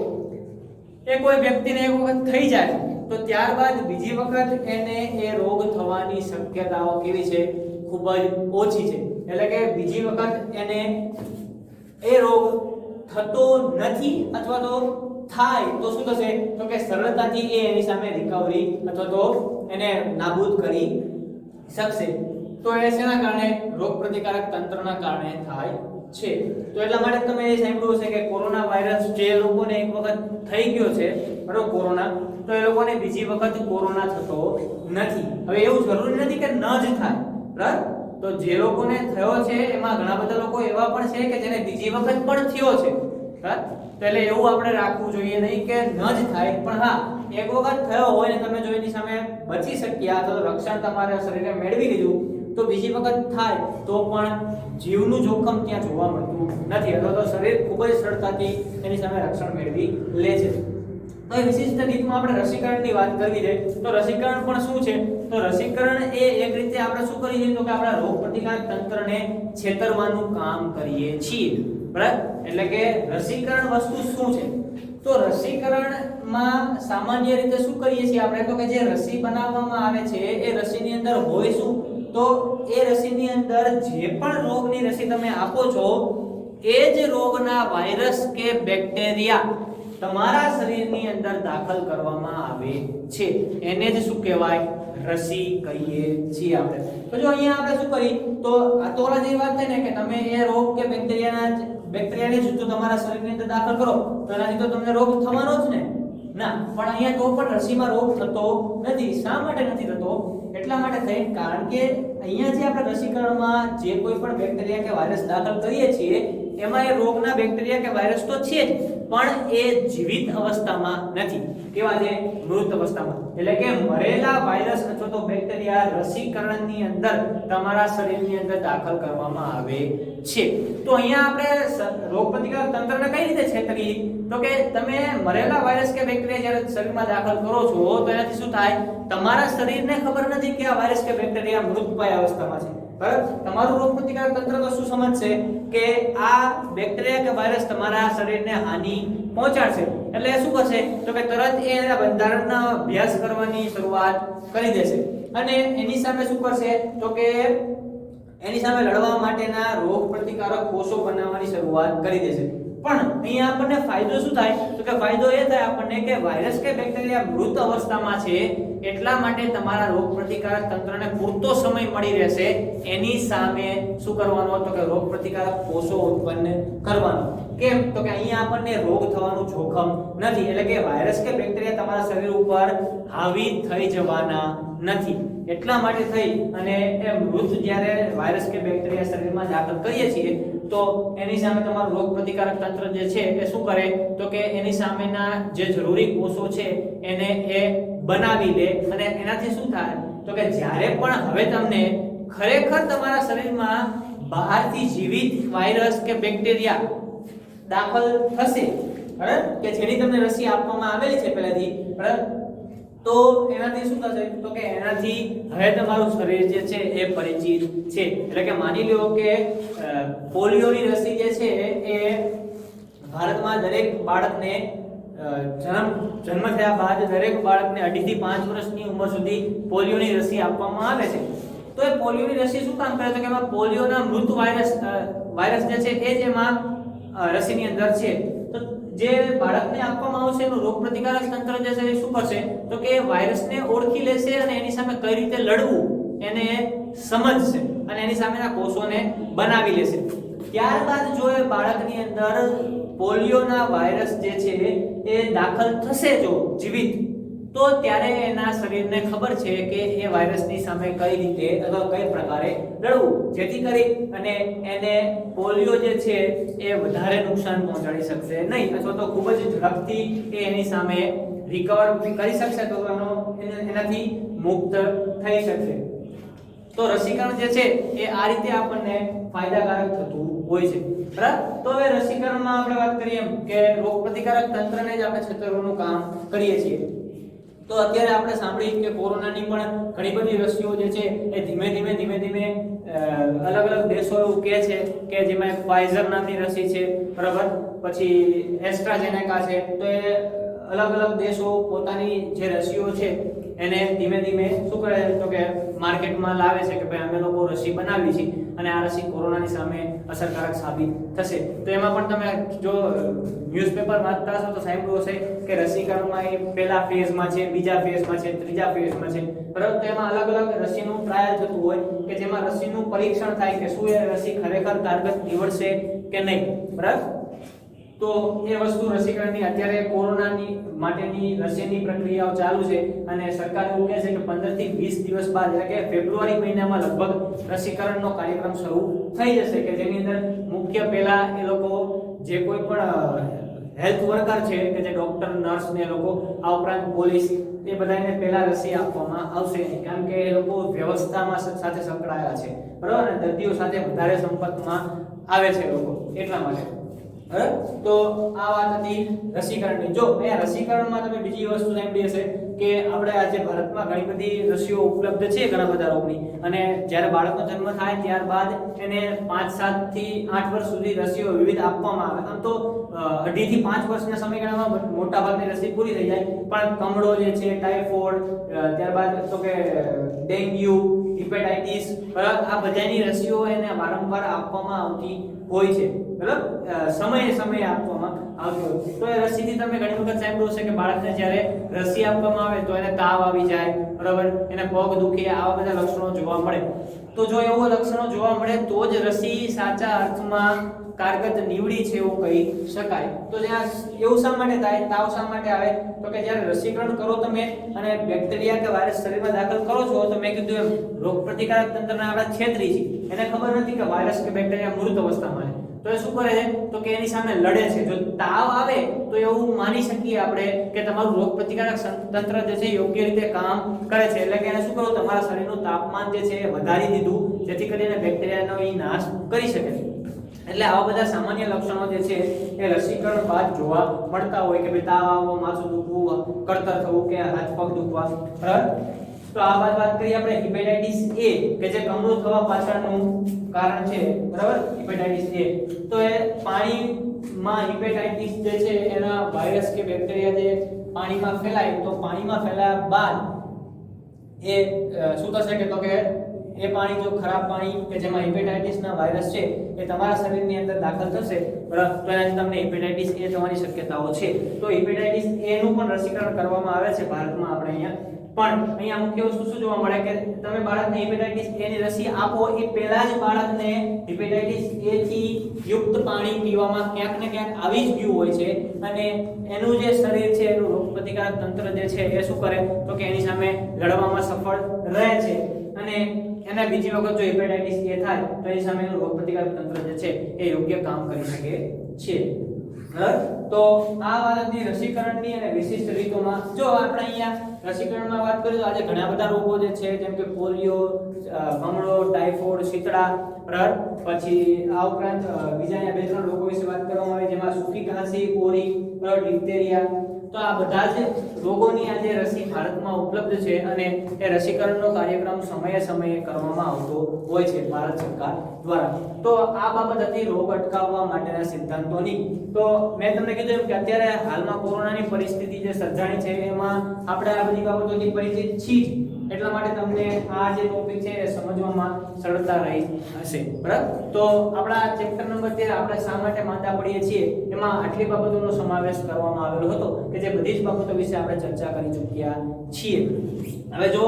એ કોઈ વ્યક્તિને એક વખત થઈ જાય તો ત્યારબાદ બીજી વખત એને એ રોગ થવાની શક્યતાઓ કેવી છે? ખૂબ જ ઓછી છે. એટલે કે બીજી વખત એને એ રોગ થતો નથી અથવા તો થાય તો શું થશે? તો કે સરળતાથી એની સામે રિકવરી અથવા તો એને નાબૂદ કરી શકશે. તો એ શેના કારણે? રોગ પ્રતિકારક તંત્રના કારણે થાય છે. તો એટલા માટે તમે એ સાંભળ્યું હશે કે કોરોના વાયરસ જે લોકોને એક વખત થઈ ગયો છે, બરોબર, કોરોના, તો એ લોકોને બીજી વખત કોરોના થતો નથી. હવે એવું જરૂરી નથી કે ન જ થાય, બરાબર. તો જે લોકોને થયો છે એમાં ઘણા બધા લોકો એવા પણ છે કે જેને બીજી વખત પણ થયો છે, બરાબર. તો એટલે એવું આપણે રાખવું જોઈએ નહીં કે ન જ થાય, પણ હા એક વખત થયો હોય ને તમે જો એની સામે બચી શક્યા તો રક્ષણ તમારા શરીરે મેળવી લીધું તો બીજી વખત થાય તો પણ જીવનું જોખમ ત્યાં જોવા મળતું નથી, અથવા તો શરીર ખૂબ જ સરળતાથી એની સામે રક્ષણ મેળવી લે છે. તો એ વિશિષ્ટ રીતમાં આપણે રસીકરણની વાત કરવી છે તો રસીકરણ પણ શું છે? તો રસીકરણ એ એક રીતે આપણે શું કરીએ છીએ તો કે આપણા રોગ પ્રતિકારક તંત્રને છેતરવાનું કામ કરીએ છીએ, બરાબર. એટલે કે રસીકરણ વસ્તુ શું છે? તો રસીકરણમાં સામાન્ય રીતે શું કરીએ છીએ આપણે? તો કે જે રસી બનાવવામાં આવે છે એ રસીની અંદર હોય શું? તો એ રસીની અંદર જે પણ રોગની રસી તમે આપો છો એ જ રોગના વાયરસ કે બેક્ટેરિયા તમારા શરીરની અંદર દાખલ કરવામાં આવે છે. એને જ શું કહેવાય? રસી કહીએ છીએ આપણે. તો જો અહીંયા આપણે શું કરી તો આ તોલા જેવી વાત થાય ને કે તમે એ રોગ કે બેક્ટેરિયાને જ જો તમારા શરીરની અંદર દાખલ કરો તો એનાથી તો તમને રોગ થવાનો જ ને ના. પણ અહીંયા તો પણ રસીમાં રોગ થતો નથી. શા માટે નથી થતો? એટલા માટે થઈ કારણ કે અહીંયા જે આપણે રસીકરણમાં જે કોઈ પણ બેક્ટેરિયા કે વાયરસ દાખલ કરીએ છીએ એમાં એ રોગના બેક્ટેરિયા કે વાયરસ તો છે જ, પણ એ જીવિત અવસ્થામાં નથી. કેવા છે? મૃત અવસ્થામાં. એટલે કે મરેલા વાયરસ અથવા તો બેક્ટેરિયા રસીકરણની અંદર તમારા શરીરની અંદર દાખલ કરવામાં આવે છે. તો અહીંયા આપણે રોગપ્રતિકારક તંત્રને કઈ રીતે છેતરી? તો કે તમે મરેલા વાયરસ કે બેક્ટેરિયા જ્યારે શરીરમાં દાખલ કરો છો તો એનાથી શું થાય? તમારા શરીરને ખબર નથી કે આ વાયરસ કે બેક્ટેરિયા મૃતપાય અવસ્થામાં છે. બરાબર? તમારું રોગપ્રતિકારક તંત્ર તો શું સમજશે કે આ બેક્ટેરિયા કે વાયરસ તમારા શરીરને હાનિ પહોંચાડશે. એટલે શું કરશે? તો કે તરત એ એના બંધારણનો અભ્યાસ કરવાની શરૂઆત કરી દેશે અને એની સામે શું કરશે? તો કે એની સામે લડવા માટેના રોગ પ્રતિકારક કોષો બનાવવાની શરૂઆત કરી દેશે. પણ અહીંયા આપણને ફાયદો શું થાય? તો કે ફાયદો એ થાય આપણને કે વાયરસ કે બેક્ટેરિયા મૃત અવસ્થામાં છે એટલા માટે તમારા રોગ પ્રતિકારક તંત્રને પૂરતો સમય મળી રહેશે એની સામે શું કરવાનો? તો કે રોગ પ્રતિકારક કોષો ઉત્પન્ન કરવાનો. કેમ? તો કે અહીંયા આપણને રોગ થવાનું જોખમ નથી. એટલે કે વાયરસ કે બેક્ટેરિયા તમારા શરીર ઉપર હાવી થઈ જવાના નથી. એટલા માટે થઈ અને એ મૃત જ્યારે વાયરસ કે બેક્ટેરિયા શરીરમાં દાખલ કરીએ છીએ તો એની સામે તમારું રોગ પ્રતિકારક તંત્ર જે છે એ શું કરે? તો કે એની સામેના જે જરૂરી કોષો છે એને એ બનાવી લે અને એનાથી શું થાય? તો કે જ્યારે પણ હવે તમને ખરેખર તમારા શરીરમાં બહારથી જીવિત વાયરસ કે બેક્ટેરિયા દાખલ થશે, બરાબર, કે જેની તમને રસી આપવામાં આવેલી છે પહેલાથી, બરાબર, તો એનાથી શું થશે? તો કે એનાથી હવે તમારું શરીર જે છે એ પરિચિત છે. એટલે કે માની લો કે પોલિયોની રસી જે છે એ ભારતમાં દરેક બાળકને જન્મ થયા બાદ દરેક બાળકને 2.5 થી 5 વર્ષની ઉંમર સુધી પોલિયોની રસી આપવામાં આવે છે. તો એ પોલિયોની રસી શું કામ કરે? તો કે એમાં પોલિયોના મૃત વાયરસ જે છે એ જ એમાં રસીની અંદર છે. તો જે બાળકને આપવામાં આવશે એનું રોગ પ્રતિકારક તંત્ર જે છે એ શું કરશે? તો કે વાયરસને ઓળખી લેશે અને એની સામે કઈ રીતે લડવું એને સમજશે અને એની સામેના કોષોને બનાવી લેશે. ત્યારબાદ જો એ બાળકની અંદર પોલિયોના વાયરસ જે છે એ દાખલ થશે જો જીવિત, તો ત્યારે એના શરીરને ખબર છે કે એ વાયરસની સામે કઈ રીતે અથવા કઈ પ્રકારે લડવું, જેથી કરી અને એને પોલિયો જે છે એ વધારે નુકસાન પહોંચાડી શકશે નહીં અથવા તો ખૂબ જ ઝડપથી એ એની સામે રિકવર કરી શકશે, તો એનાથી મુક્ત થઈ શકશે. તો રસીકરણ જે છે એ આ રીતે આપણને ફાયદાકારક થતું હોય છે, બરાબર. તો હવે રસીકરણમાં આપણે વાત કરીએ એમ કે રોગ પ્રતિકારક તંત્રને જ આપણે છેતરવાનું કામ કરીએ છીએ. તો અત્યારે આપણે સાંભળ્યું કે કોરોનાની પણ ઘણી બધી રસીઓ જે છે એ ધીમે ધીમે અલગ અલગ દેશો એવું કહે છે કે જેમાં ફાઇઝર નામની રસી છે, બરાબર, પછી એસ્ટ્રાઝેનેકા છે. તો એ અલગ અલગ દેશો પોતાની જે રસીઓ છે એને ધીમે શું કરે? તો કે માર્કેટમાં લાવે છે કે ભાઈ અમે લોકો રસી બનાવી છે અને આ રસી કોરોનાની સામે અસરકારક સાબિત થશે. તો એમાં પણ તમે જો ન્યૂઝપેપર વાંચતા હશો તો સાંભળ્યું હશે કે રસીકરણમાં એ પહેલા ફેઝમાં છે, બીજા ફેઝમાં છે, ત્રીજા ફેઝમાં છે, બરાબર. તો એમાં અલગ અલગ રસીનું ટ્રાયલ થતું હોય કે જેમાં રસીનું પરીક્ષણ થાય કે શું એ રસી ખરેખર કારગર નીવડશે કે નહીં, બરાબર. તો એ વસ્તુ રસીકરણની અત્યારે કોરોનાની માટેની રસીની પ્રક્રિયાઓ ચાલુ છે અને સરકાર એવું કહે છે કે 15 થી 20 દિવસ બાદ એટલે કે ફેબ્રુઆરી મહિનામાં લગભગ રસીકરણનો કાર્યક્રમ શરૂ થઈ જશે કે જેની અંદર મુખ્ય પહેલા એ લોકો જે કોઈ પણ હેલ્થ વર્કર છે કે જે ડોક્ટર, નર્સ ને લોકો, આ ઉપરાંત પોલીસ, એ બધાને પહેલા રસી આપવામાં આવશે કારણ કે એ લોકો વ્યવસ્થામાં સાથે સંકળાયેલા છે, બરાબર, અને દર્દીઓ સાથે વધારે સંપર્કમાં આવે છે લોકો, એટલા માટે. તો આ વાત હતી રસીકરણની. જો એ રસીકરણમાં તમે બીજી વસ્તુ સાંભળી હશે કે આપણે આજે ભારતમાં ઘણી બધી રસીઓ ઉપલબ્ધ છે ઘણા બધા રોગની, અને જ્યારે બાળકનો જન્મ થાય ત્યારબાદ એને 5, 7 થી 8 વર્ષ સુધી રસીઓ વિવિધ આપવામાં આવે. આમ તો 2.5 થી 5 વર્ષના સમયગાળામાં મોટા ભાગની રસી પૂરી થઈ જાય, પણ કમળો જે છે, ટાઇફોઇડ, ત્યારબાદ તો કે ડેન્ગ્યુ, હિપેટાઇટિસ, બરાબર, આ બધાની રસીઓ એને વારંવાર આપવામાં આવતી હોય છે, બરાબર, સમયે આપવામાં આવતી હોય. તો એ રસીથી તમે ઘણી વખત સાંભળ્યું છે કે બાળકને જ્યારે રસી આપવામાં આવે તો એને તાવ આવી જાય, બરાબર, એને પગ દુખે, આવા બધા લક્ષણો જોવા મળે. તો જો એવો લક્ષણો જોવા મળે તો જ રસી સાચા અર્થમાં કારગત નીવડી છે એવું કહી શકાય. તો ત્યાં એવું શા માટે થાય, તાવ શા માટે આવે? તો કે જ્યારે રસીકરણ કરો તમે અને બેક્ટેરિયા કે વાયરસ શરીરમાં દાખલ કરો છો તો મેં કીધું એમ રોગ પ્રતિકારક તંત્રને આપણે છેતરી છે, એને ખબર નથી કે વાયરસ કે બેક્ટેરિયા મૃત અવસ્થામાં છે, તો એ શું કરે છે તો કે એની સામે લડે છે. જો તાવ આવે તો એવું માની શકીએ આપણે કે તમારું રોગ પ્રતિકારક તંત્ર જે છે યોગ્ય રીતે કામ કરે છે. એટલે કે એને શું કરવું, તમારા શરીરનું તાપમાન જે છે એ વધારી દીધું, જેથી કરીને બેક્ટેરિયાનો ઈ નાશ કરી શકે છે. એટલે આવા બધા સામાન્ય લક્ષણો જે છે એ રસીકરણ બાદ જોવા મળતા હોય કે ભાઈ તાવ આવવો, માથું દુખવું, કળતર થવું કે હાથ પગ દુખવા, બરાબર. તો આ વાત કરીએ આપણે હિપેટાઇટિસ A કે જે કમળું થવા પાછળનું કારણ છે, બરાબર. હિપેટાઇટિસ A તો એ પાણીમાં હિપેટાઇટિસ જે છે એના વાયરસ કે બેક્ટેરિયા જે પાણીમાં ફેલાય, તો પાણીમાં ફેલાયા બાદ એ શું થશે કે તો કે એ પાણી જો ખરાબ પાણી કે જેમાં હિપેટાઇટિસ ના વાયરસ છે એ તમારા શરીરની અંદર દાખલ થશે, બરાબર, તો એનાથી તમને હિપેટાઇટિસ A થવાની શક્યતાઓ છે. તો હિપેટાઇટિસ A નું પણ રસીકરણ કરવામાં આવે છે ભારતમાં આપણે અહીંયા. પણ અહીંયા મુખ્ય વસ્તુ શું જોવા મળે કે તમે બાળકને હિપેટાઇટિસ A ની રસી આપો એ પહેલા જ બાળકને હિપેટાઇટિસ A થી યુક્ત પાણી પીવામાં ક્યાંક ને ક્યાંક આવી જ ગયું હોય છે, અને એનું જે શરીર છે એનું રોગપ્રતિકારક તંત્ર જે છે એ શું કરે તો કે એની સામે લડવામાં સફળ રહે છે, અને એને બીજી વખત જો હિપેટાઇટિસ A થાય તો એની સામે એનું રોગપ્રતિકારક તંત્ર જે છે એ યોગ્ય કામ કરી શકે છે. તો આ વાતની રસીકરણની અને વિશિષ્ટ રીતોમાં જો આપણે અહીંયા રસીકરણમાં વાત કરીએ તો આજે ઘણા બધા રોગો જે છે જેમ કે પોલિયો, કમળો, ટાઇફોઇડ, શીતળા, બરાબર, પછી આ ઉપરાંત બીજા અહીંયા બે ત્રણ રોગો વિશે વાત કરવામાં આવી જેમાં સૂકી ખાંસી, કોરી, બરાબર, ડિપ્થેરિયા. તો આ બધા જ રોગોની આજે રસી ભારતમાં ઉપલબ્ધ છે, અને એ રસીકરણનો કાર્યક્રમ સમયે સમયે કરવામાં આવતો હોય છે ભારત સરકાર દ્વારા. તો આ બાબત હતી રોગ અટકાવવા માટેના સિદ્ધાંતોની. તો મેં તમને કીધું એમ કે અત્યારે હાલમાં કોરોનાની પરિસ્થિતિ જે સર્જાણી છે એમાં આપણે આ બધી બાબતોથી પરિચિત છીએ, એટલા માટે તમને આ જે ટોપિક છે એ સમજવામાં સરળતા રહી હશે, બરાબર. તો આપણા ચેપ્ટર નંબર 13 આપણે શા માટે માંદા પડીએ છીએ એમાં આટલી બાબતોનો સમાવેશ કરવામાં આવેલો હતો કે જે બધી જ બાબતો વિશે આપણે ચર્ચા કરી ચૂક્યા છીએ. હવે જો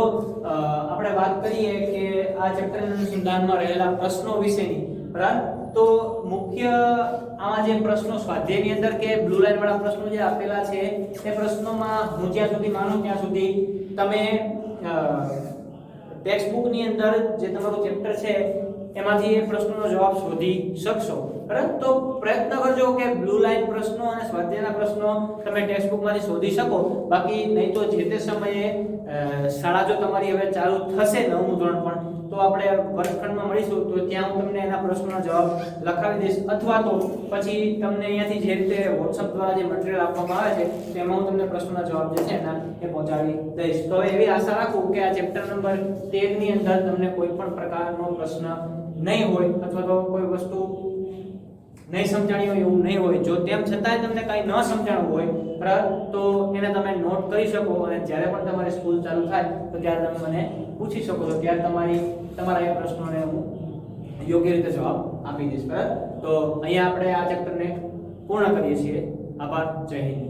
આપણે વાત કરીએ કે આ ચેપ્ટરના અનુસંધાનમાં રહેલા પ્રશ્નો વિશેની, બરાબર, તો મુખ્ય આમાં જે પ્રશ્નો સ્વાધ્યાયની અંદર કે બ્લુ લાઈન વાળા પ્રશ્નો જે આપેલા છે તે પ્રશ્નોમાં હું જ્યાં સુધી માનું ત્યાં સુધી તમે ટેક્સ્ટ બુક ની અંદર જે તમારું ચેપ્ટર છે એમાંથી એ પ્રશ્નોનો જવાબ શોધી શકશો, બરાબર. તો પ્રયત્ન કરજો કે બ્લુ લાઈન પ્રશ્નો અને સ્વાધ્યાયના પ્રશ્નો તમે ટેક્સ્ટ બુક માંથી શોધી શકો. બાકી નહીં તો જે તે સમયે શાળા જો તમારી હવે ચાલુ થશે 9મું ધોરણ પણ, તો આપણે વર્ગખંડમાં મળીશું તો ત્યાં હું તમને એના પ્રશ્નોનો જવાબ લખાવી દઈશ, અથવા તો પછી તમને અહીંયાથી જે રીતે WhatsApp દ્વારા જે મટીરીયલ આપવામાં આવે છે તેમાં હું તમને પ્રશ્નોના જવાબ જે છે એના એ પહોંચાડી દઈશ. તો એવી આશા રાખું કે આ ચેપ્ટર નંબર 13 ની અંદર તમને કોઈ પણ પ્રકારનો પ્રશ્ન નહીં હોય અથવા તો કોઈ વસ્તુ નહીં સમજાણી હોય એવું નહીં હોય. જો તેમ છતાંય તમને કાંઈ ન સમજાણું હોય, બરાબર, તો એને તમે નોટ કરી શકો, અને જ્યારે પણ તમારી સ્કૂલ ચાલુ થાય તો ત્યારે તમે મને પૂછી શકો છો, ત્યારે તમારા એ પ્રશ્નોને હું યોગ્ય રીતે જવાબ આપી દઈશ, બરાબર. તો અહીંયા આપણે આ ચેપ્ટરને પૂર્ણ કરીએ છીએ. આભાર. જય હિન્દ.